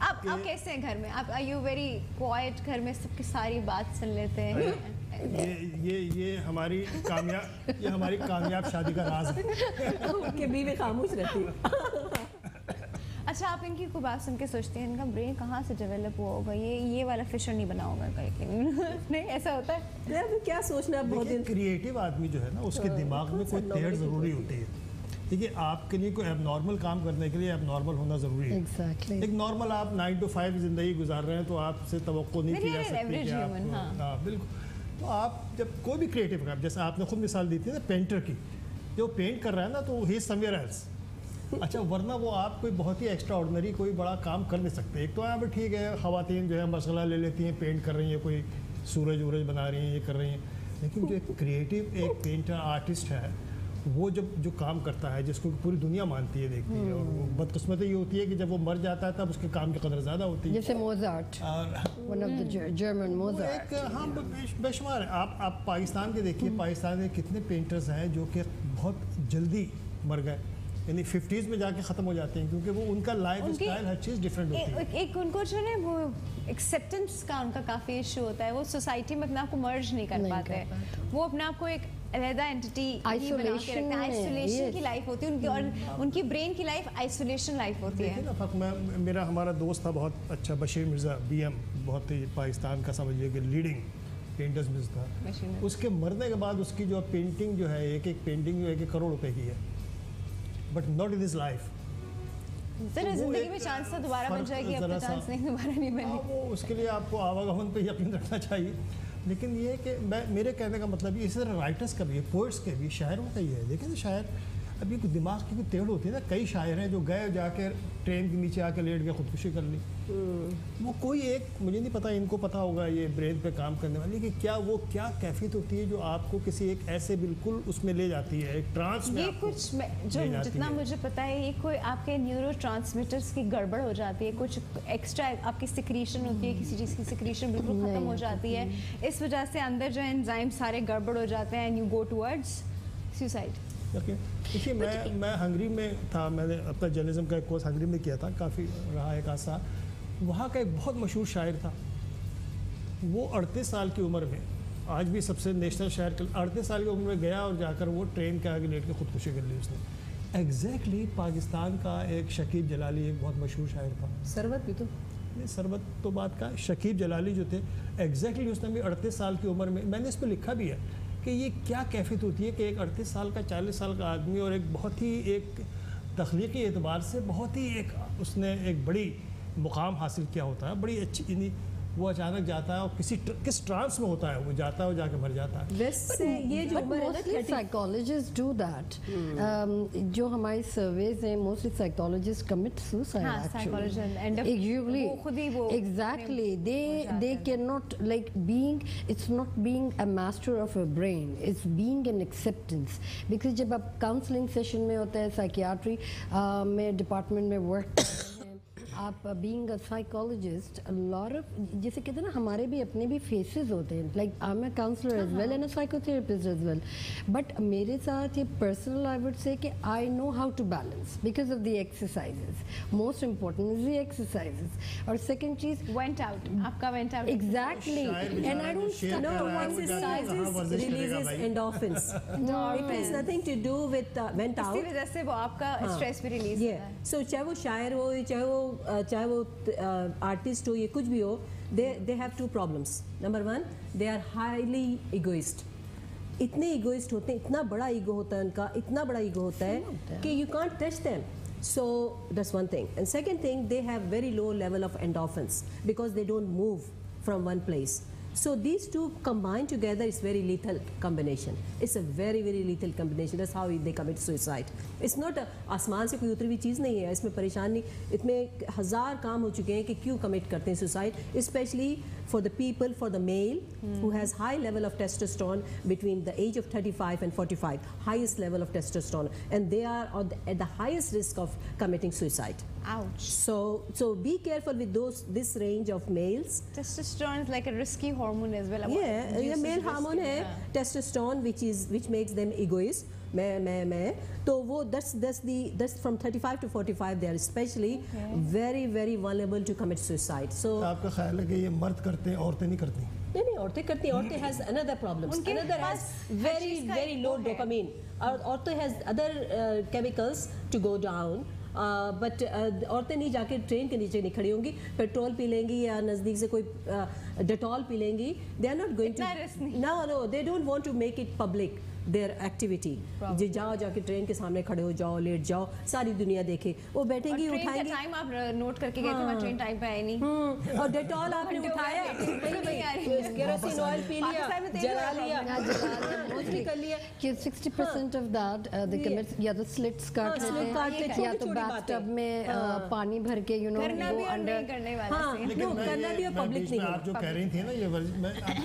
Speaker 1: आप कैसे हैं घर में? आप आर यू वेरी क्वाइट, घर में सबकी सारी बात सुन लेते हैं?
Speaker 3: ये हमारी कामयाब शादी का राज है
Speaker 2: कि बीवी खामोश रहती है।
Speaker 1: अच्छा, आप इनकी कोई बात सुन के सोचते हैं इनका ब्रेन कहाँ से डेवलप हुआ होगा, ये वाला फिशर नहीं बना होगा कहीं? नहीं, ऐसा होता है?
Speaker 2: यार क्या सोचना है बहुत दिन।
Speaker 3: क्रिएटिव आदमी जो है ना, उसके दिमाग में कोई टेढ़ ज़रूरी होती है। देखिए, आपके लिए कोई एबनॉर्मल काम करने के लिए एबनॉर्मल होना ज़रूरी है।
Speaker 5: एग्जैक्टली।
Speaker 3: एक नॉर्मल आप 9 to 5 ज़िंदगी गुजार रहे हैं, तो आपसे तवक्को नहीं की जा सकती कि आप, हाँ बिल्कुल। तो आप जब कोई भी क्रिएटिव काम, जैसे आपने खुद मिसाल दी थी ना पेंटर की, जो पेंट कर रहा है ना तो ही इज समवेयर एल्स। अच्छा, वरना वो आप कोई बहुत ही एक्स्ट्रा ऑर्डिनरी कोई बड़ा काम कर नहीं सकते। एक तो यहाँ पर ठीक है ख़वातीन जो है मसला ले लेती हैं, पेंट कर रही हैं, कोई सूरज वूरज बना रही हैं, ये कर रही हैं, लेकिन जो एक क्रिएटिव एक पेंटर आर्टिस्ट है वो जब जो काम करता है जिसको पूरी दुनिया मानती है, देखती है, और वो बदकिस्मती ये होती है कि जब वो मर जाता है तब उसके काम की कदर ज़्यादा होती है।
Speaker 5: जैसे Mozart, one of the German Mozart.
Speaker 3: हाँ, बेशुमार है। आप पाकिस्तान के देखिए, पाकिस्तान में कितने पेंटर्स हैं जो कि बहुत जल्दी मर गए, यानी 50s में जाके ख़त्म हो जाते हैं, क्योंकि वो उनका लाइफ स्टाइल हर चीज़ डिफरेंट होती है।
Speaker 1: एक उनको जो है वो एक्सेप्टेंस का उनका काफ़ी इशू होता है, वो सोसाइटी में अपने आप को मर्ज नहीं कर पाते, वो अपने आप को एक अलहदा एंटिटी आइसोलेशन की लाइफ होती है उनकी, और उनकी ब्रेन की लाइफ आइसोलेशन लाइफ होती है।
Speaker 3: देखिए ना, मेरा हमारा दोस्त था बहुत अच्छा, बशीर मिर्ज़ा BM, बहुत ही पाकिस्तान का समझिए कि लीडिंग पेंटर्स में था। उसके मरने के बाद उसकी जो पेंटिंग जो है, एक पेंटिंग जो है 1 करोड़ रुपए की है, but not in his life.
Speaker 1: जरा जिंदगी में चांस था दोबारा बन जाएगी, अब तो चांस नहीं, दोबारा नहीं बनी।
Speaker 3: वो उसके लिए आपको आवागमन पे यकीन रखना चाहिए। लेकिन ये कि मेरे कहने का मतलब ये, इस तरह राइटर्स का भी है, पोइट्स के भी, शायरों का ही है। देखिए ना, शायर अभी कुछ दिमाग की कोई टेढ़ होती है ना, कई शायर हैं जो गए जाके ट्रेन के नीचे आके लेट गए, खुदकुशी कर ली। वो कोई एक, मुझे नहीं पता, इनको पता होगा ये ब्रेन पे काम करने वाली, कि क्या वो क्या कैफियत होती है जो आपको किसी एक ऐसे बिल्कुल उसमें ले जाती है, एक ट्रांस में।
Speaker 1: ये कुछ जो जितना मुझे पता है, ये कोई आपके न्यूरोट्रांसमीटर्स की गड़बड़ हो जाती है, कुछ एक्स्ट्रा आपकी सिक्रीशन होती है, किसी चीज़ की सिक्रीशन बिल्कुल ख़त्म हो जाती है, इस वजह से अंदर जो एंजाइम सारे गड़बड़ हो जाते हैं, and you go towards suicide.
Speaker 3: देखिए, मैं हंगरी में था, मैंने अपना जर्नलिज्म का एक कोर्स हंगरी में किया था, काफ़ी रहा एक आसा। वहाँ का एक बहुत मशहूर शायर था, वो 38 साल की उम्र में, आज भी सबसे नेशनल शायर, 38 साल की उम्र में गया और जाकर वो ट्रेन के आगे लेट के खुदकुशी कर ली उसने। एग्जैक्टली पाकिस्तान का एक शकीब जलाली एक बहुत मशहूर शायर था।
Speaker 2: सरवत भी तो
Speaker 3: नहीं, सरवत तो बात का, शकीब जलाली जो थे, एग्जैक्टली उसने भी 38 साल की उम्र में, मैंने इस पर लिखा भी है कि ये क्या कैफियत होती है कि एक 38 साल का 40 साल का आदमी, और एक बहुत ही एक तख्लीकी एतबार से बहुत ही एक उसने एक बड़ी मुकाम हासिल किया होता है, बड़ी अच्छी, वो अचानक जाता है और किस ट्रांस में होता है, वो जाता है और जाके मर जाता है।
Speaker 2: वैसे ये जो उम्र है ना,
Speaker 5: साइकोलॉजिस्ट डू दैट, जो हमारी सर्वेज हैं, mostly psychologist commit suicide actually, exactly they cannot, like, being, it's not being a master of a brain, it's being an acceptance, because जब आप काउंसलिंग सेशन में होता है, साइकियाट्री में डिपार्टमेंट में वर्क आप being a psychologist, a lot of, जैसे कहते हैं ना, हमारे भी अपने भी फेसेस होते हैं, like I am a counsellor as well and a psychotherapist as well, but मेरे साथ ये पर्सनल, आई वुड से कि I know how to balance because of the exercises, most important is the exercises, और second चीज
Speaker 1: vent out, आपका vent out
Speaker 5: exactly, and I don't
Speaker 2: no, exercises releases endorphins. It has nothing to do with went out.
Speaker 1: इसी वजह से वो आपका stress भी release होता है।
Speaker 2: So चाहे वो शायर हो, चाहे वो आर्टिस्ट हो, ये कुछ भी हो, they have 2 problems. Number 1, they are highly egoist. इतने egoist होते हैं, इतना बड़ा ईगो होता है उनका, इतना बड़ा ईगो होता है कि you can't touch them. So that's one thing. And second thing, they have very low level of endorphins because they don't move from one place. So these two combined together is very lethal combination. It's a very very lethal combination. That's how they commit suicide. It's not आसमान से कोई उतरी हुई चीज़ नहीं है, इसमें परेशानी, इसमें 1000 काम हो चुके हैं कि क्यों कमिट करते हैं suicide, specially for the people, for the male who has high level of testosterone between the age of 35 and 45, highest level of testosterone, and they are at the highest risk of committing suicide.
Speaker 1: Ouch.
Speaker 2: So be careful with this range of males.
Speaker 1: Testosterone is like a risky hormone as well.
Speaker 2: Yeah, male hormone है testosterone, which makes them egoist. मैं तो वो that's from 35 to 45 they are especially very very vulnerable to commit suicide. So
Speaker 3: आपका ख्याल है कि ये मर्द करते हैं, औरतें नहीं करती?
Speaker 2: नहीं, औरतें करती हैं, औरतें has another problems. Another has very low dopamine. औरतें has other chemicals to go down. But औरतें नहीं जाके ट्रेन के नीचे नहीं खड़ी होंगी, पेट्रोल पी लेंगी या नज़दीक से कोई डेटॉल पी लेंगी, they are not going to, no they don't want to make it public. Their activity, जाओ जाके ट्रेन के सामने खड़े हो जाओ, लेट जाओ, सारी दुनिया देखे, वो बैठेंगी उठाएंगी।
Speaker 1: टाइम आप नोट करके गए थे, वहाँ ट्रेन टाइम पे आई नहीं।
Speaker 2: और डेटॉल आपने उठाया, केरोसिन ऑयल पी लिया, जला लिया, मोस्टली कर लिया
Speaker 5: कि 60% of that they commit या तो slits काट लेते हैं या तो bathtub में पानी भर के
Speaker 1: करना भी
Speaker 5: go
Speaker 1: और
Speaker 5: under।
Speaker 1: नहीं करने वाला
Speaker 2: हाँ,
Speaker 1: scene।
Speaker 2: नो, करना भी और
Speaker 3: मैं
Speaker 2: पब्लिक
Speaker 3: बीच में
Speaker 2: नहीं
Speaker 3: आप जो कह रही थी ना ये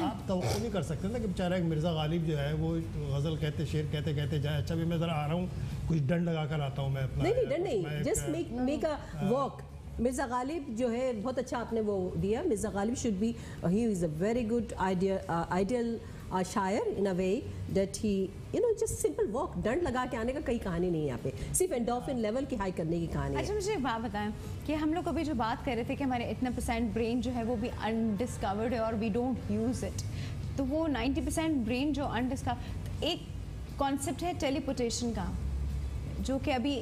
Speaker 3: आप तवक्को नहीं कर सकते ना कि बेचारा एक मिर्ज़ा गालिब जो है वो गज़ल कहते शेर कहते कहते जाए, अच्छा भी मैं ज़रा आ रहा हूँ कुछ डंड लगा कर आता हूँ मैं अपना।
Speaker 2: नहीं डर नहीं, just make a walk. Mirza Ghalib जो है बहुत अच्छा आपने वो दिया। Mirza Ghalib should be, he is a very good ideal शायर in a way that he just simple walk, डंड लगा के आने का कई कहानी नहीं है यहाँ पे, सिर्फ एंडोर्फिन लेवल की हाई करने की कहानी है।
Speaker 1: अच्छा मुझे एक बात बताएं कि हम लोग अभी जो बात कर रहे थे कि हमारे इतना % ब्रेन जो है वो भी अनडिस्कवर्ड है और वी डोंट यूज़ इट, तो वो 90% ब्रेन जो अनडिस्कवर्ड, एक कॉन्सेप्ट है टेलीपोर्टेशन का जो कि अभी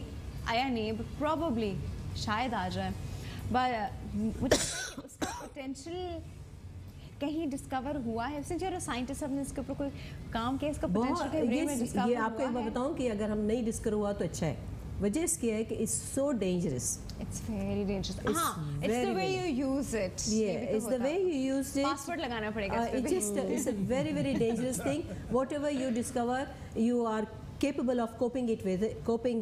Speaker 1: आया नहीं है, बट प्रॉबली शायद आ जाए, बट उसका पोटेंशियल कहीं डिस्कवर हुआ है? सिंस यूर साइंटिस्ट, आपने इसके ऊपर कोई काम किया, इसका पोटेंशियल कहीं ब्रेन में डिस्कवर
Speaker 2: ये
Speaker 1: हुआ
Speaker 2: आपको एक बार
Speaker 1: है?
Speaker 2: बताऊं कि अगर हम नहीं डिस्कवर हुआ तो अच्छा है। वजह इसकी है कि it's so dangerous.
Speaker 1: It's very dangerous.
Speaker 2: It's
Speaker 1: हाँ, it's
Speaker 2: very,
Speaker 1: the way
Speaker 2: very-
Speaker 1: you use it.
Speaker 2: Yeah, it's the way you use it.
Speaker 1: Password लगाना पड़ेगा इस पे
Speaker 2: It's
Speaker 1: भी।
Speaker 2: just it's a very very dangerous thing. Whatever you discover, you are capable of coping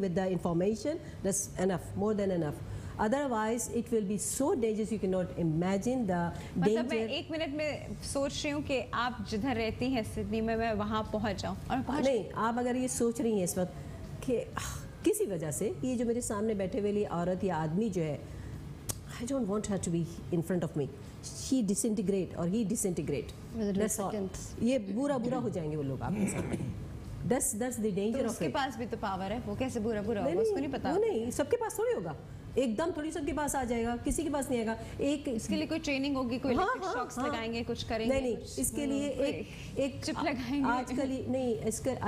Speaker 2: with the information. That's enough, more than enough. Otherwise, it will be so dangerous. You cannot imagine the
Speaker 1: मतलब मैं
Speaker 2: danger.
Speaker 1: एक minute में सोच रही हूँ कि आप जिधर रहती हैं सिडनी में, मैं वहाँ पहुँच जाऊँ और मैं पहुँच
Speaker 2: नहीं, आप अगर ये सोच रही हैं इस वक्त कि किसी वजह से ये जो मेरे सामने बैठे वाली औरत या आदमी जो है, I don't want her to be in front of me. She disintegrate or he disintegrate.
Speaker 5: Within
Speaker 2: That's all.
Speaker 5: seconds.
Speaker 2: ये बुरा हो जाएंगे वो लोग आपके सामने. That's the danger
Speaker 1: तो
Speaker 2: of
Speaker 1: उसके
Speaker 2: it.
Speaker 1: पास भी तो पावर है, वो कैसे बुरा
Speaker 2: नहीं,
Speaker 1: होगा उसको नहीं पता।
Speaker 2: वो नहीं, सबके पास थोड़ी होगा, एकदम थोड़ी सबके पास आ जाएगा, किसी के पास नहीं आएगा। एक
Speaker 1: इसके लिए कोई ट्रेनिंग होगी, कोई
Speaker 2: हाँ,
Speaker 1: इलेक्ट्रिक
Speaker 2: हाँ,
Speaker 1: शॉक्स
Speaker 2: हाँ।
Speaker 1: लगाएंगे, कुछ करेंगे।
Speaker 2: नहीं
Speaker 1: कुछ-
Speaker 2: इसके लिए एक
Speaker 1: चिप लगाएंगे।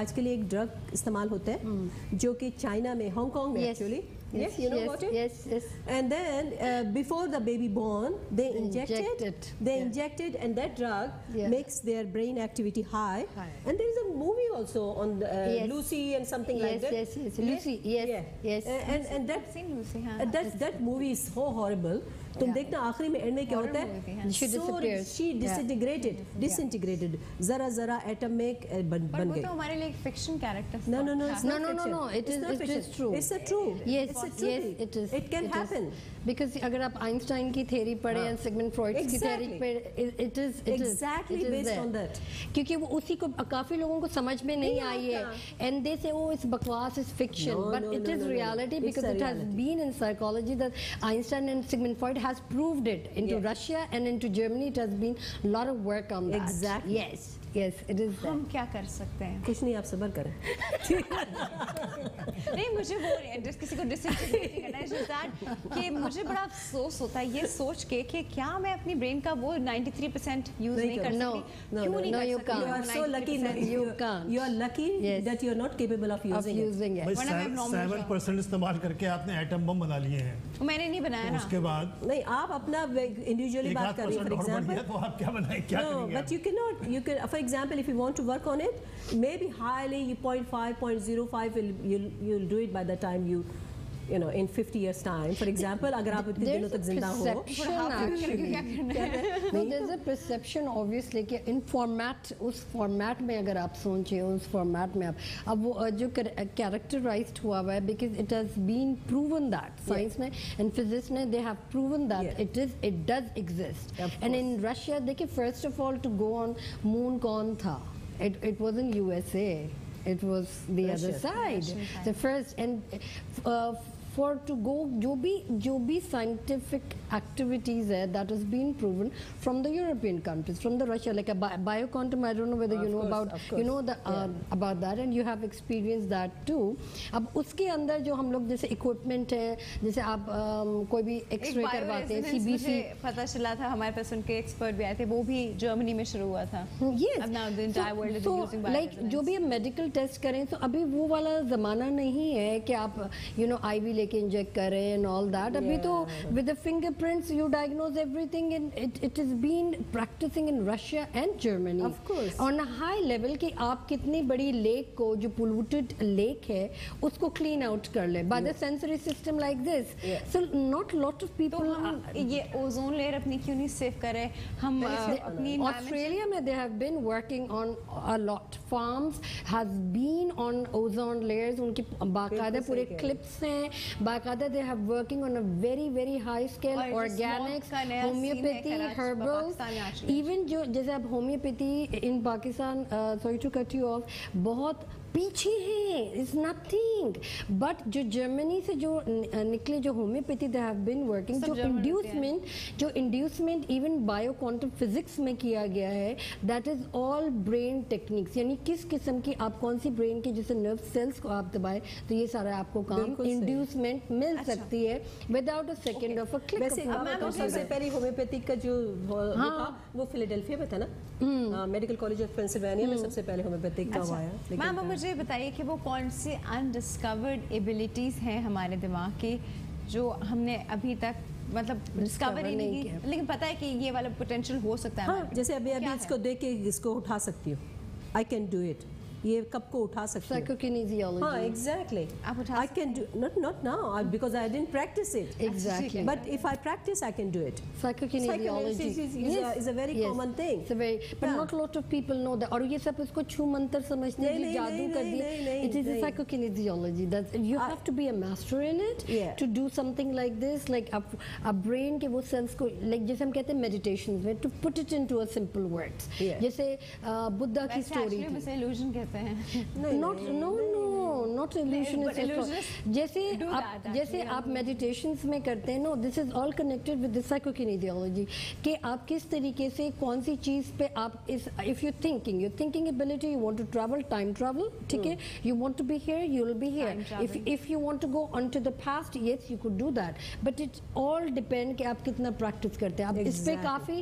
Speaker 2: आजकल एक ड्रग इस्तेमाल होता है जो कि चाइना में, हांगकांग में
Speaker 5: Yes.
Speaker 2: Actually,
Speaker 5: Yes,
Speaker 2: you know
Speaker 5: yes,
Speaker 2: about it?
Speaker 5: yes.
Speaker 2: And then before the baby born, they
Speaker 5: Inject
Speaker 2: inject
Speaker 5: it.
Speaker 2: They
Speaker 5: Yeah.
Speaker 2: inject it, and that drug
Speaker 5: Yeah.
Speaker 2: makes their brain activity high.
Speaker 5: High.
Speaker 2: And there is a movie also on the,
Speaker 5: Yes.
Speaker 2: Lucy and something like that.
Speaker 5: Yes. Lucy, yes,
Speaker 2: Yeah.
Speaker 5: yes.
Speaker 2: And that
Speaker 1: Seen Lucy, हाँ।
Speaker 2: that movie is so horrible. तुम
Speaker 5: Yeah.
Speaker 2: देखना आखिरी में and में क्या
Speaker 1: Horror
Speaker 2: होता
Speaker 1: movie थी,
Speaker 2: है,
Speaker 1: हाँ।
Speaker 5: She disappears.
Speaker 2: she
Speaker 5: Yeah.
Speaker 2: disintegrated, जरा एटम में बन
Speaker 1: पर वो
Speaker 2: गई.
Speaker 1: तो हमारे लिए एक fiction character
Speaker 2: No, it's
Speaker 5: No,
Speaker 2: not
Speaker 5: no,
Speaker 2: fiction.
Speaker 5: no, it
Speaker 2: It's
Speaker 5: is-
Speaker 2: not
Speaker 5: it
Speaker 2: fiction.
Speaker 5: is true.
Speaker 2: It's a true.
Speaker 5: Yes,
Speaker 2: It's a true
Speaker 5: yes,
Speaker 2: thing.
Speaker 5: it is.
Speaker 2: It can happen.
Speaker 5: Because अगर आप Einstein की theory पढ़े
Speaker 2: हाँ.
Speaker 5: या Sigmund Freud की theory
Speaker 2: Exactly.
Speaker 5: पे, it is
Speaker 2: Exactly based
Speaker 5: there.
Speaker 2: on that.
Speaker 5: क्योंकि वो उसी को काफी लोगों को समझ में नहीं
Speaker 2: नहीं
Speaker 5: आई है,
Speaker 2: आता.
Speaker 5: and they say oh it's बकवास, it's fiction,
Speaker 2: No,
Speaker 5: but
Speaker 2: no,
Speaker 5: it
Speaker 2: no,
Speaker 5: is
Speaker 2: no, no.
Speaker 5: reality
Speaker 2: It's
Speaker 5: because
Speaker 2: a
Speaker 5: it has
Speaker 2: reality.
Speaker 5: been in psychology that Einstein and Sigmund Freud has proved it into
Speaker 2: Yes.
Speaker 5: Russia and into Germany. It has been a lot of work on that.
Speaker 2: Exactly.
Speaker 5: Yes, it is there.
Speaker 1: हम क्या कर सकते हैं?
Speaker 2: कुछ नहीं, आप सब्र करें.
Speaker 1: नहीं, मुझे वो जिस किसी को डिसइंटीग्रेट करना है just that कि मुझे बड़ा अफसोस होता है ये सोच के कि क्या मैं अपनी ब्रेन का वो 93% यूज
Speaker 2: नहीं
Speaker 1: नहीं कर
Speaker 2: कर-
Speaker 5: No,
Speaker 1: सकती?
Speaker 2: no,
Speaker 1: क्यों
Speaker 2: no,
Speaker 1: नहीं
Speaker 5: no,
Speaker 1: कर
Speaker 5: you
Speaker 1: सकती?
Speaker 5: can't.
Speaker 2: You are so lucky that
Speaker 5: You can't.
Speaker 2: You are lucky
Speaker 5: Yes.
Speaker 2: that you are not capable of
Speaker 5: Of
Speaker 2: using it.
Speaker 5: using it.
Speaker 3: भाई
Speaker 1: वरना मैं abnormal
Speaker 3: 7% इस्तेमाल करके आपने एटम बम बना लिए हैं,
Speaker 1: वो मैंने नहीं बनाया ना।
Speaker 3: उसके बाद
Speaker 2: नहीं, आप अपना इंडिविजुअली
Speaker 3: एक
Speaker 2: बात
Speaker 3: आध
Speaker 2: कर रही हैं,
Speaker 3: %
Speaker 2: फॉर
Speaker 3: और बढ़
Speaker 2: एग्जांपल.
Speaker 3: गया तो आप क्या बनाए, क्या
Speaker 2: No,
Speaker 3: करेंगे
Speaker 2: but
Speaker 3: आप?
Speaker 2: you cannot. You can, for example, if you want to work on it, maybe highly you 0.5, 0.05 you'll do it by the time you know in 50 years time. For example, अगर आप इतने दिनों
Speaker 5: There's
Speaker 2: तक
Speaker 5: a
Speaker 2: जिंदा हो.
Speaker 5: perception actually.
Speaker 1: क्या करना है?
Speaker 5: No, there's a perception obviously कि in format, उस format में अगर आप सोचें, उस format में आप अब वो जो characterized हुआ है because it has been proven that science में and physics में they have proven that
Speaker 2: Yeah.
Speaker 5: it does exist.
Speaker 2: Of
Speaker 5: And
Speaker 2: course.
Speaker 5: in Russia देखिए first of all to go on moon कौन था? It wasn't USA. It was the other
Speaker 2: Russia.
Speaker 5: side.
Speaker 1: Russian side.
Speaker 5: The first and for to go जो भी scientific activities है that has been proven from the European countries, from the Russia, like a bioquantum. I don't know whether you know about about that and you have experienced that too. अब उसके अंदर जो हम लोग जैसे equipment है, जैसे आप कोई भी X-ray करवाते हैं, CBC.
Speaker 1: मुझे पता चला था, हमारे पास उनके एक्सपर्ट भी आए थे, वो भी जर्मनी में शुरू हुआ था।
Speaker 5: Yes.
Speaker 1: अब now the entire world is using
Speaker 5: like जो भी मेडिकल टेस्ट करें तो अभी वो वाला ज़माना नहीं है कि आप IV लेके इंजेक्ट कर रहे हैं एंड ऑल दैट. अभी तो with the fingerprints you diagnose everything and it is been practising in Russia and Germany
Speaker 2: Of course.
Speaker 5: On a high level कि आप कितनी बड़ी लेक को जो पोल्यूटेड लेक है उसको क्लीन आउट कर ले by the sensory system like this. So not lot of
Speaker 1: तो
Speaker 5: पीपल.
Speaker 1: हम ये ओजोन लेयर अपनी क्यों नहीं सेव कर रहे? हम अपनी
Speaker 5: Australia में they have been working on a lot. Farms has been on ozone layers. उनकी बाकायदा पूरे clips हैं. बाकायदा they have working on a very very high scale.
Speaker 1: और जो
Speaker 5: Organics,
Speaker 1: smoke का नया scene है
Speaker 5: homeopathy,
Speaker 1: कराची,
Speaker 5: herbals.
Speaker 1: पाकिस्तान में actually.
Speaker 5: Even जो जैसे आप homeopathy in Pakistan, sorry to cut you off, बहुत पीछे है. It's nothing. But जो जर्मनी से जो निकले जो homeopathy they have been working,
Speaker 1: सब
Speaker 5: जो
Speaker 1: German होते हैं।
Speaker 5: Inducement even bio quantum physics में किया गया है. That is all brain techniques. यानी किस किस्म की आप कौन सी ब्रेन के जैसे नर्व सेल्स को आप दबाएं तो ये सारा आपको काम
Speaker 2: बिल्कुल सही।
Speaker 5: इंड्यूसमेंट मिल सकती है without a second of a click.
Speaker 2: वैसे सबसे पहले होम्योपैथिक का जो वो था वो फिलाडेल्फिया में था ना, मेडिकल कॉलेज ऑफ पेंसिल्वेनिया में सबसे पहले होम्योपैथिक का हुआ है.
Speaker 1: मैम अब मुझे बताइए कि वो कौन सी अनडिस्कवर्ड एबिलिटीज हैं हमारे दिमाग की जो हमने अभी तक मतलब डिस्कवर ही नहीं की, लेकिन पता है कि ये वाला पोटेंशियल हो सकता है
Speaker 2: हाँ,
Speaker 1: हमारे
Speaker 2: जैसे अभी
Speaker 1: क्या है?
Speaker 2: इसको देख के इसको उठा सकती हूँ. I can do it. ये कप को उठा सकती हूँ.
Speaker 5: साइकोकिनेसियोलॉजी.
Speaker 2: हाँ, एग्जैक्टली.
Speaker 1: आप उठा
Speaker 2: I can do not now because I didn't practice it.
Speaker 5: Exactly.
Speaker 2: But if I practice, I can do it.
Speaker 5: Psychokinesiology
Speaker 2: is a very common thing.
Speaker 5: It's a very, but
Speaker 2: Yeah.
Speaker 5: not a lot of people know that. और ये सब इसको छू मंतर समझते हैं,
Speaker 2: नहीं,
Speaker 5: जादू
Speaker 2: नहीं,
Speaker 5: कर
Speaker 2: नहीं,
Speaker 5: दिए.
Speaker 2: नहीं,
Speaker 5: It is a
Speaker 2: नहीं.
Speaker 5: psychokinesiology. That you have to be a master in it
Speaker 2: Yeah.
Speaker 5: to do something like this. Like a brain के वो cells को like जैसे हम कहते हैं meditations में to put it into a simple words.
Speaker 2: Yeah.
Speaker 5: जैसे बुद्धा की
Speaker 1: वैसे
Speaker 5: स्टोरी
Speaker 1: actually
Speaker 5: थी.
Speaker 1: उसे illusion कहते हैं.
Speaker 5: Not not illusion.
Speaker 1: but illusionists
Speaker 5: जैसे
Speaker 1: do
Speaker 5: आप
Speaker 1: that
Speaker 5: जैसे
Speaker 1: actually.
Speaker 5: आप meditations में करते हैं, no, this is all connected with the psychokinesiology. कि आप किस तरीके से कौन सी चीज़ पे आप इस if you're thinking ability, you want to travel, time travel, ठीक है, you want to be here, you will be here.
Speaker 1: Time travel.
Speaker 5: If you want to go onto the past, yes, you could do that. But it all depend कि आप कितना practice करते हैं. आप इस पे
Speaker 2: Exactly.
Speaker 5: काफ़ी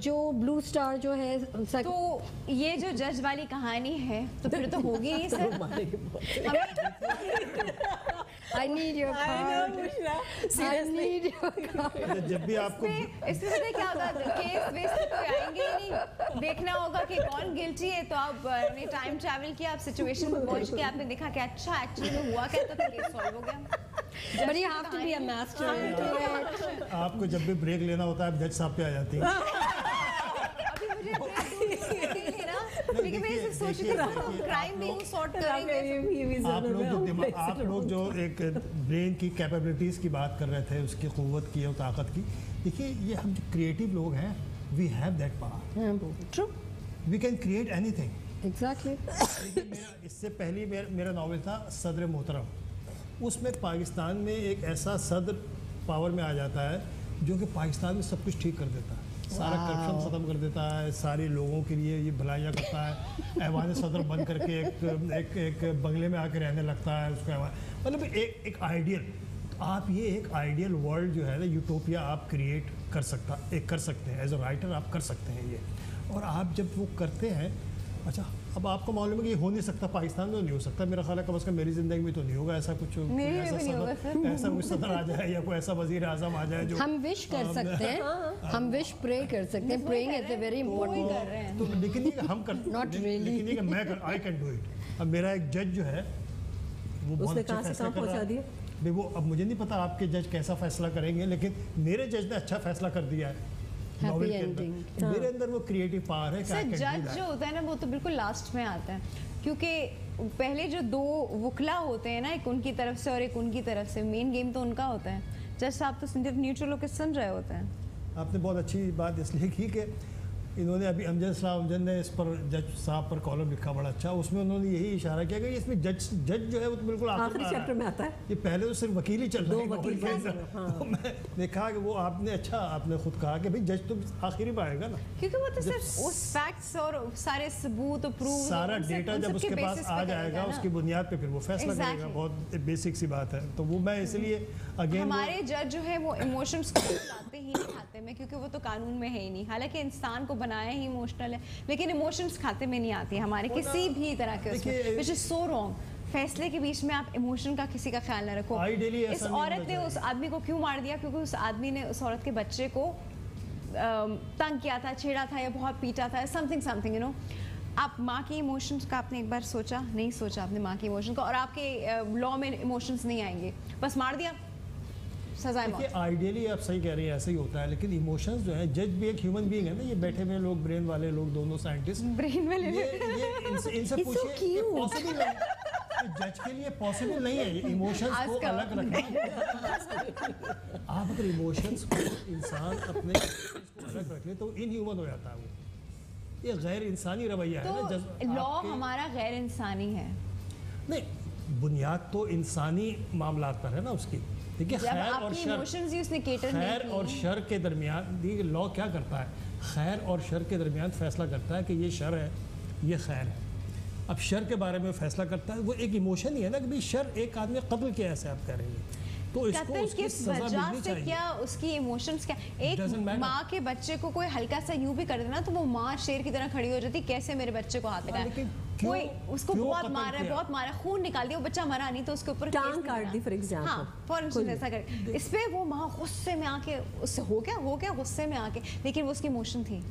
Speaker 5: जो blue star जो है
Speaker 1: तो ये जो जज वाली कहानी है तो फिर तो होगी ही sir.
Speaker 5: I need your card. I need your card.
Speaker 3: जब भी आपको
Speaker 1: इसमें पता है क्या होगा, केस वेस तो कोई आएंगे ही नहीं. देखना होगा कि कौन गिल्टी है, तो आप ने टाइम ट्रैवल किया, आप सिचुएशन में पहुंच के आपने देखा कि अच्छा एक्चुअली में हुआ क्या, तो केस सॉल्व हो गया.
Speaker 5: But you have to be a master into it.
Speaker 3: आपको जब भी ब्रेक लेना होता है आप जज साहब पे आ जाती हैं.
Speaker 1: अभी मुझे नहीं लेना, लेकिन मैं इसे सोच रही थी क्राइम भी सॉर्ट करेंगे.
Speaker 3: आप लोग जो एक ब्रेन की कैपेबिलिटीज़ की बात कर रहे थे, उसकी क़ुव्वत की और ताकत की, देखिए ये हम जो क्रिएटिव लोग हैं, we have that power.
Speaker 5: True.
Speaker 3: We can create anything.
Speaker 5: Exactly.
Speaker 3: इससे पहले मेरा नावल था सदर मोहतरम. उसमें पाकिस्तान में एक ऐसा सदर पावर में आ जाता है जो कि पाकिस्तान में सब कुछ ठीक कर देता है, सारा करप्शन ख़त्म कर देता है, सारे लोगों के लिए ये भलाइयाँ करता है. ऐवान सदर बंद करके एक बंगले में आके रहने लगता है उसका मतलब एक आइडियल. आप ये एक आइडियल वर्ल्ड जो है ना, यूटोपिया आप क्रिएट कर सकते हैं. एज अ राइटर आप कर सकते हैं ये. और आप जब वो करते हैं, अच्छा अब आपको मालूम है कि ये हो नहीं सकता, पाकिस्तान में तो नहीं हो सकता. मेरा ख्याल है कम अज़ कम मेरी ज़िंदगी में तो नहीं होगा ऐसा कुछ.
Speaker 1: मेरी में भी नहीं होगा सर.
Speaker 3: ऐसा कोई सदर आ जाए या कोई ऐसा वज़ीर आज़म आ जाए जो
Speaker 5: हम विश कर सकते हैं, हम विश प्रे कर सकते हैं. Praying is a very important.
Speaker 3: तो लेकिन ये हम कर
Speaker 5: Not really.
Speaker 3: लेकिन ये कि मैं आई कैन डू इट. अब मेरा एक जज जो है वो बहुत
Speaker 2: उसने
Speaker 3: अच्छे
Speaker 2: कहाँ से
Speaker 3: फैसले
Speaker 2: कहाँ
Speaker 3: कर रहा
Speaker 2: पहुँचा
Speaker 3: है.
Speaker 2: दिया?
Speaker 3: भाई वो अब मुझे नहीं पता आपके जज कैसा फैसला करेंगे, लेकिन मेरे जज ने अच्छा फैसला कर दिया है.
Speaker 5: Happy
Speaker 3: नॉवेल के अंदर.
Speaker 5: ending.
Speaker 3: तो मेरे अंदर वो क्रिएटिव पावर है कि I
Speaker 1: सर
Speaker 3: can do
Speaker 1: जज
Speaker 3: that.
Speaker 1: जो होता है ना वो तो बिल्कुल लास्ट में आता है, क्योंकि पहले जो दो वकला होते हैं ना, एक उनकी तरफ से और एक उनकी तरफ से, मेन गेम तो उनका होता है. जज साहब तो सिर्फ न्यूट्रल होकर सुन रहे होते हैं.
Speaker 3: आपने बहुत अच्छी बात इसलिए की कि इन्होंने अभी अमजद ने इस पर जज साहब पर कॉलम लिखा बड़ा अच्छा. उसमें उन्होंने यही इशारा किया कि इसमें जज जो है वो तो बिल्कुल
Speaker 2: आखिरी
Speaker 3: आ रहा
Speaker 2: चैप्टर में आता है.
Speaker 3: ये पहले तो सिर्फ वकील ही चल रहे हैं
Speaker 2: दो वकील
Speaker 3: नॉवेल के अंदर.
Speaker 2: हाँ.
Speaker 3: तो मैंने कहा कि वो आपने खुद कहा कि भाई जज तो आखिरी में आएगा ना.
Speaker 1: क्योंकि वो तो सिर्फ उस फैक्ट्स और सारे सबूत और प्रूफ,
Speaker 3: सारा डेटा जब उसके पास आ जाएगा उसकी बुनियाद पे फिर वो फैसला
Speaker 1: Exactly.
Speaker 3: करेगा. बहुत बेसिक सी बात है. तो वो मैं इसलिए अगेन
Speaker 1: हमारे जज जो है वो इमोशंस को लाते ही नहीं खाते में, क्योंकि वो तो कानून में है ही नहीं. हालांकि इंसान को बनाया ही इमोशनल है, लेकिन इमोशंस खाते में नहीं आती हमारे किसी भी तरह के उसमें,
Speaker 3: देखिए,
Speaker 1: व्हिच इज सो रॉन्ग. फैसले के बीच में आप इमोशन का किसी का ख्याल ना रखो।
Speaker 3: Ideally ऐसा
Speaker 1: इस
Speaker 3: नहीं
Speaker 1: औरत
Speaker 3: होना
Speaker 1: ने उस आदमी को क्यों मार दिया? क्योंकि उस आदमी ने उस औरत के बच्चे को तंग किया था, छेड़ा था या बहुत पीटा था, समथिंग यू नो। आप माँ की इमोशंस का आपने एक बार सोचा? नहीं सोचा आपने माँ की इमोशन का, और आपके लॉ में इमोशंस नहीं आएंगे, बस मार दिया, सजाए मौत।
Speaker 3: देखिए आइडियली आप सही कह रही हैं, ऐसा ही होता है, लेकिन इमोशंस जो है, जज भी एक ह्यूमन बीइंग है ना, ये बैठे हुए लोग, ब्रेन वाले लोग, दोनों साइंटिस्ट,
Speaker 1: ब्रेन में ले
Speaker 3: इनसे पूछिए, पॉसिबल नहीं, जज के लिए पॉसिबल नहीं है इमोशंस को अलग रखना। आप अगर इमोशंस को इंसान अपने को अलग रख ले तो इनह्यूमन हो जाता है वो, ये गैर इंसानी रवैया है ना।
Speaker 1: तो लॉ हमारा गैर इंसानी है?
Speaker 3: नहीं, बुनियाद तो इंसानी मामलात पर है ना उसकी। देखिए खैर और शर, खैर और शर के दरमियान, देखिए लॉ क्या करता है, खैर और शर के दरमियान फैसला करता है कि ये शर है, ये खैर है। अब शर के बारे में फैसला करता है, वो एक इमोशन ही है ना कि भाई शर, एक आदमी कत्ल किया, ऐसे आप कह रहे हैं, तो इसको उसकी सजा मिलनी चाहिए।
Speaker 1: क्या उसकी इमोशंस क्या? एक
Speaker 3: Doesn't matter.
Speaker 1: माँ के बच्चे को कोई हल्का सा यूं भी कर देना तो वो माँ शेर की तरह खड़ी हो जाती, कैसे मेरे बच्चे को हाथ लगाया,
Speaker 3: लेकिन
Speaker 1: कोई उसको
Speaker 3: क्यों
Speaker 1: बहुत
Speaker 3: कत्ल
Speaker 1: मारा है,
Speaker 3: किया?
Speaker 1: बहुत मारा, खून निकाल दिया, वो बच्चा मरा नहीं तो उसके ऊपर
Speaker 2: टांग
Speaker 1: केस
Speaker 2: काट
Speaker 1: नहीं
Speaker 2: दी
Speaker 1: बना।
Speaker 2: For example.
Speaker 1: हाँ, फॉर इंस्टेंस ऐसा करे, इस पे वो माँ गुस्से में आके, उससे हो गया गुस्से में आके, लेकिन वो उसकी इमोशन थी,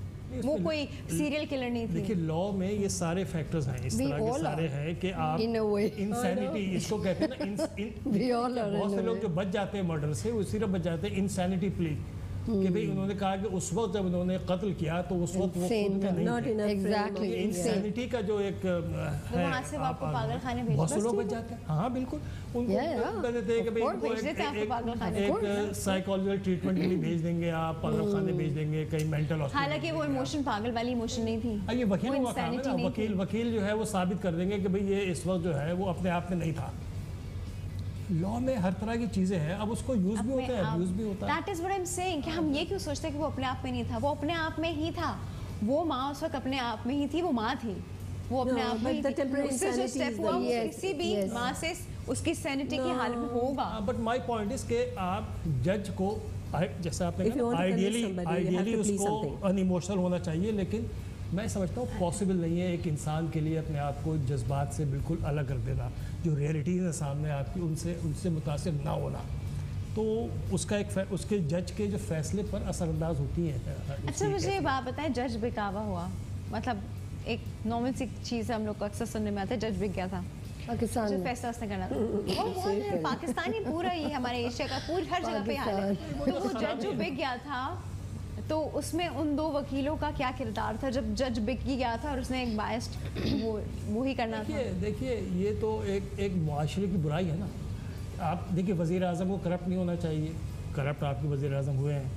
Speaker 1: वो कोई सीरियल किलर नहीं थी।
Speaker 3: देखिए लॉ में ये सारे फैक्टर्स हैं, इस तरह के सारे हैं कि आप
Speaker 5: In a way.
Speaker 3: इंसैनिटी इसको कहते हैं ना,
Speaker 5: We all are
Speaker 3: बहुत
Speaker 5: in
Speaker 3: से
Speaker 5: a
Speaker 3: लोग
Speaker 5: way.
Speaker 3: जो बच जाते हैं मर्डर से, वो सिर्फ बच जाते हैं इंसैनिटी प्ली, कि भाई उन्होंने कहा कि उस वक्त जब उन्होंने कत्ल किया तो उस वक्त वो खुद में नहीं
Speaker 2: Not
Speaker 3: थे।
Speaker 2: enough
Speaker 5: Exactly.
Speaker 3: ये इंसैनिटी का जो एक है,
Speaker 1: वहाँ से वो आपको पागल खाने भेज
Speaker 3: बहुत से लोग बच जाते हैं। हाँ बिल्कुल, उनको कहते थे कि भाई
Speaker 1: Of course,
Speaker 3: इनको
Speaker 1: भेज देते हैं आपको पागल खाने।
Speaker 3: एक साइकोलॉजिकल ट्रीटमेंट के लिए भेज देंगे, आप पागल खाने भेज देंगे, कहीं मेंटल हॉस्पिटल।
Speaker 1: हालांकि वो इमोशन पागल वाली इमोशन नहीं थी।
Speaker 3: ये वकील
Speaker 1: वो
Speaker 3: हुआ काम है
Speaker 1: insanity
Speaker 3: ना,
Speaker 1: नहीं थी।
Speaker 3: वकील जो है वो साबित कर देंगे कि भाई ये इस वक्त जो है वो अपने आप में नहीं था। लॉ में हर तरह की चीजें हैं, अब उसको यूज भी होता है, अब्यूज भी होता है।
Speaker 1: That is what I am saying कि हम ये क्यों सोचते हैं कि वो अपने आप में नहीं था, वो अपने आप में ही था। वो माँ उस वक्त अपने आप में ही थी, वो माँ थी, वो अपने
Speaker 2: No,
Speaker 1: आप में
Speaker 2: but
Speaker 1: ही
Speaker 2: the
Speaker 1: थी।
Speaker 2: temporary
Speaker 1: उससे जो
Speaker 2: insanity
Speaker 1: स्टेप
Speaker 2: is
Speaker 1: हुआ
Speaker 2: the-
Speaker 1: वो
Speaker 5: Yes,
Speaker 1: किसी भी
Speaker 5: yes.
Speaker 1: माँ से उसकी सैनिटी की हालत में होगा।
Speaker 3: बट माय पॉइंट इज कि आप जज को, जैसे आपने
Speaker 2: If you want
Speaker 3: कहा,
Speaker 2: to convince somebody, you have
Speaker 3: ideally
Speaker 2: to please
Speaker 3: उसको
Speaker 2: something.
Speaker 3: अनइमोशनल होना चाहिए, लेकिन मैं समझता हूँ पॉसिबल नहीं है एक इंसान के लिए अपने आप को जज्बात से बिल्कुल अलग कर देना, जो रियलिटीज़ है सामने आपकी उनसे मुतासिर ना होना, तो उसका उसके जज के जो फैसले पर असरअंदाज होती है।
Speaker 1: अच्छा मुझे ये बात बताएं, जज बेकावा हुआ, मतलब एक नॉर्मल सी चीज़ है, हम लोग को अक्सर सुनने में आता है, जज बिक गया था,
Speaker 5: पाकिस्तान
Speaker 1: जो
Speaker 5: में
Speaker 1: फैसला उसने करना था वो पाकिस्तानी पूरा ही हमारे एशिया का पूरी हर जगह पे हाल है। तो वो जज जो बिक गया था, तो उसमें उन दो वकीलों का क्या किरदार था जब जज बिक ही गया था और उसने एक बायस्ड वो ही करना था?
Speaker 3: देखिए ये तो एक मुआशरे की बुराई है ना। आप देखिए वज़ीर आज़म को करप्ट नहीं होना चाहिए, करप्ट आपके वज़ीर आज़म हुए हैं।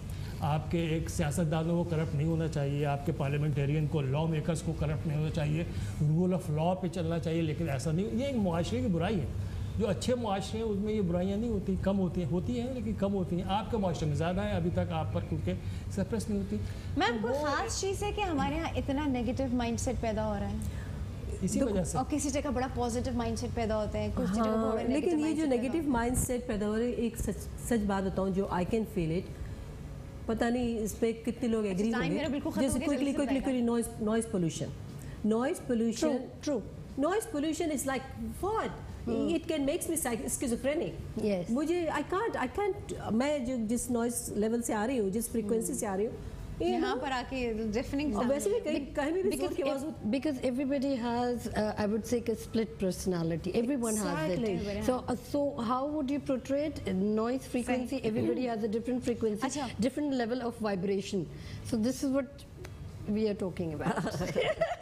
Speaker 3: आपके एक सियासतदानों को करप्ट नहीं होना चाहिए, आपके पार्लियामेंटेरियन को, लॉ मेकर्स को करप्ट नहीं होना चाहिए, रूल ऑफ लॉ पे चलना चाहिए, लेकिन ऐसा नहीं। ये एक मुआशरे की बुराई है। जो अच्छे मुआशरे हैं उसमें ये बुराइयाँ नहीं होती, कम होती हैं लेकिन कम होती हैं। आपके मुआशरे में ज़्यादा है, अभी तक आप पर क्योंकि सप्रेस नहीं होती।
Speaker 1: मैम कोई खास चीज़ है कि हमारे यहाँ इतना नेगेटिव माइंडसेट पैदा हो रहा है
Speaker 3: इसी वजह से
Speaker 1: और किसी जगह बड़ा पॉजिटिव माइंडसेट पैदा होते हैं, कुछ जगह
Speaker 2: हाँ,
Speaker 1: बड़ा
Speaker 2: लेकिन
Speaker 1: negative
Speaker 2: ये जो
Speaker 1: mindset पैदा
Speaker 2: नेगेटिव माइंड सेट पैदा हो रहे हैं, एक सच बात बताऊं जो आई कैन फील इट, पता नहीं इस पे कितने लोग एग्री
Speaker 1: time मेरा बिल्कुल
Speaker 2: होंगे।
Speaker 1: खत्म
Speaker 2: जैसे
Speaker 1: हो गया, जल्दी से
Speaker 2: quickly noise pollution
Speaker 5: True.
Speaker 2: Noise pollution is like what it can makes me schizophrenic.
Speaker 5: Yes.
Speaker 2: मुझे आई कांट मैं जो जिस नॉइज लेवल से आ रही हूँ, जिस फ्रीक्वेंसी से आ रही हूँ,
Speaker 1: यहाँ पर आके deafening
Speaker 2: और वैसे भी कहीं भी जोर की आवाज़ होती
Speaker 5: Because everybody has, I would say, a split personality. Everyone has
Speaker 2: Exactly.
Speaker 5: it. So how would you portray it? Noise frequency. Everybody has a different frequency,
Speaker 1: Acha.
Speaker 5: different level of vibration. So this is what we are talking about.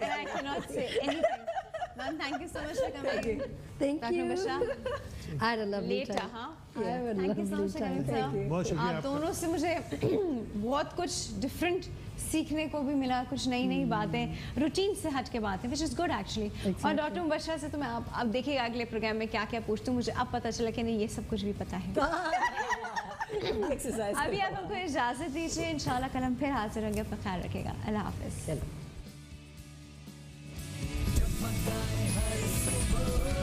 Speaker 1: and I cannot say anything. Ma'am, thank you so much for coming.
Speaker 5: Thank
Speaker 1: Dr.
Speaker 5: you.
Speaker 1: Bashar.
Speaker 5: I had a lovely
Speaker 1: Later,
Speaker 5: time.
Speaker 1: हाँ?
Speaker 5: I had a
Speaker 1: Thank you so
Speaker 5: lovely
Speaker 1: much for coming,
Speaker 5: time.
Speaker 1: sir.
Speaker 3: बहुत शुक्रिया
Speaker 1: आप
Speaker 3: आपका।
Speaker 1: दोनों से मुझे बहुत कुछ डिफरेंट सीखने को भी मिला, कुछ नई नई बातें, रूटीन से हट के बातें, विच इज़ गुड एक्चुअली। और डॉक्टर मुबशर से तो मैं अब देखिएगा अगले प्रोग्राम में क्या क्या पूछती हूँ, मुझे अब पता चला कि नहीं ये सब कुछ भी पता है।
Speaker 2: एक्सरसाइज।
Speaker 1: अभी आप हमको इजाज़त दीजिए, इंशाल्लाह कल हम फिर हाजिर होंगे, अपना ख्याल रखिएगा, अल्लाह हाफिज़।
Speaker 2: चलो।
Speaker 4: जब बताए हर सुबह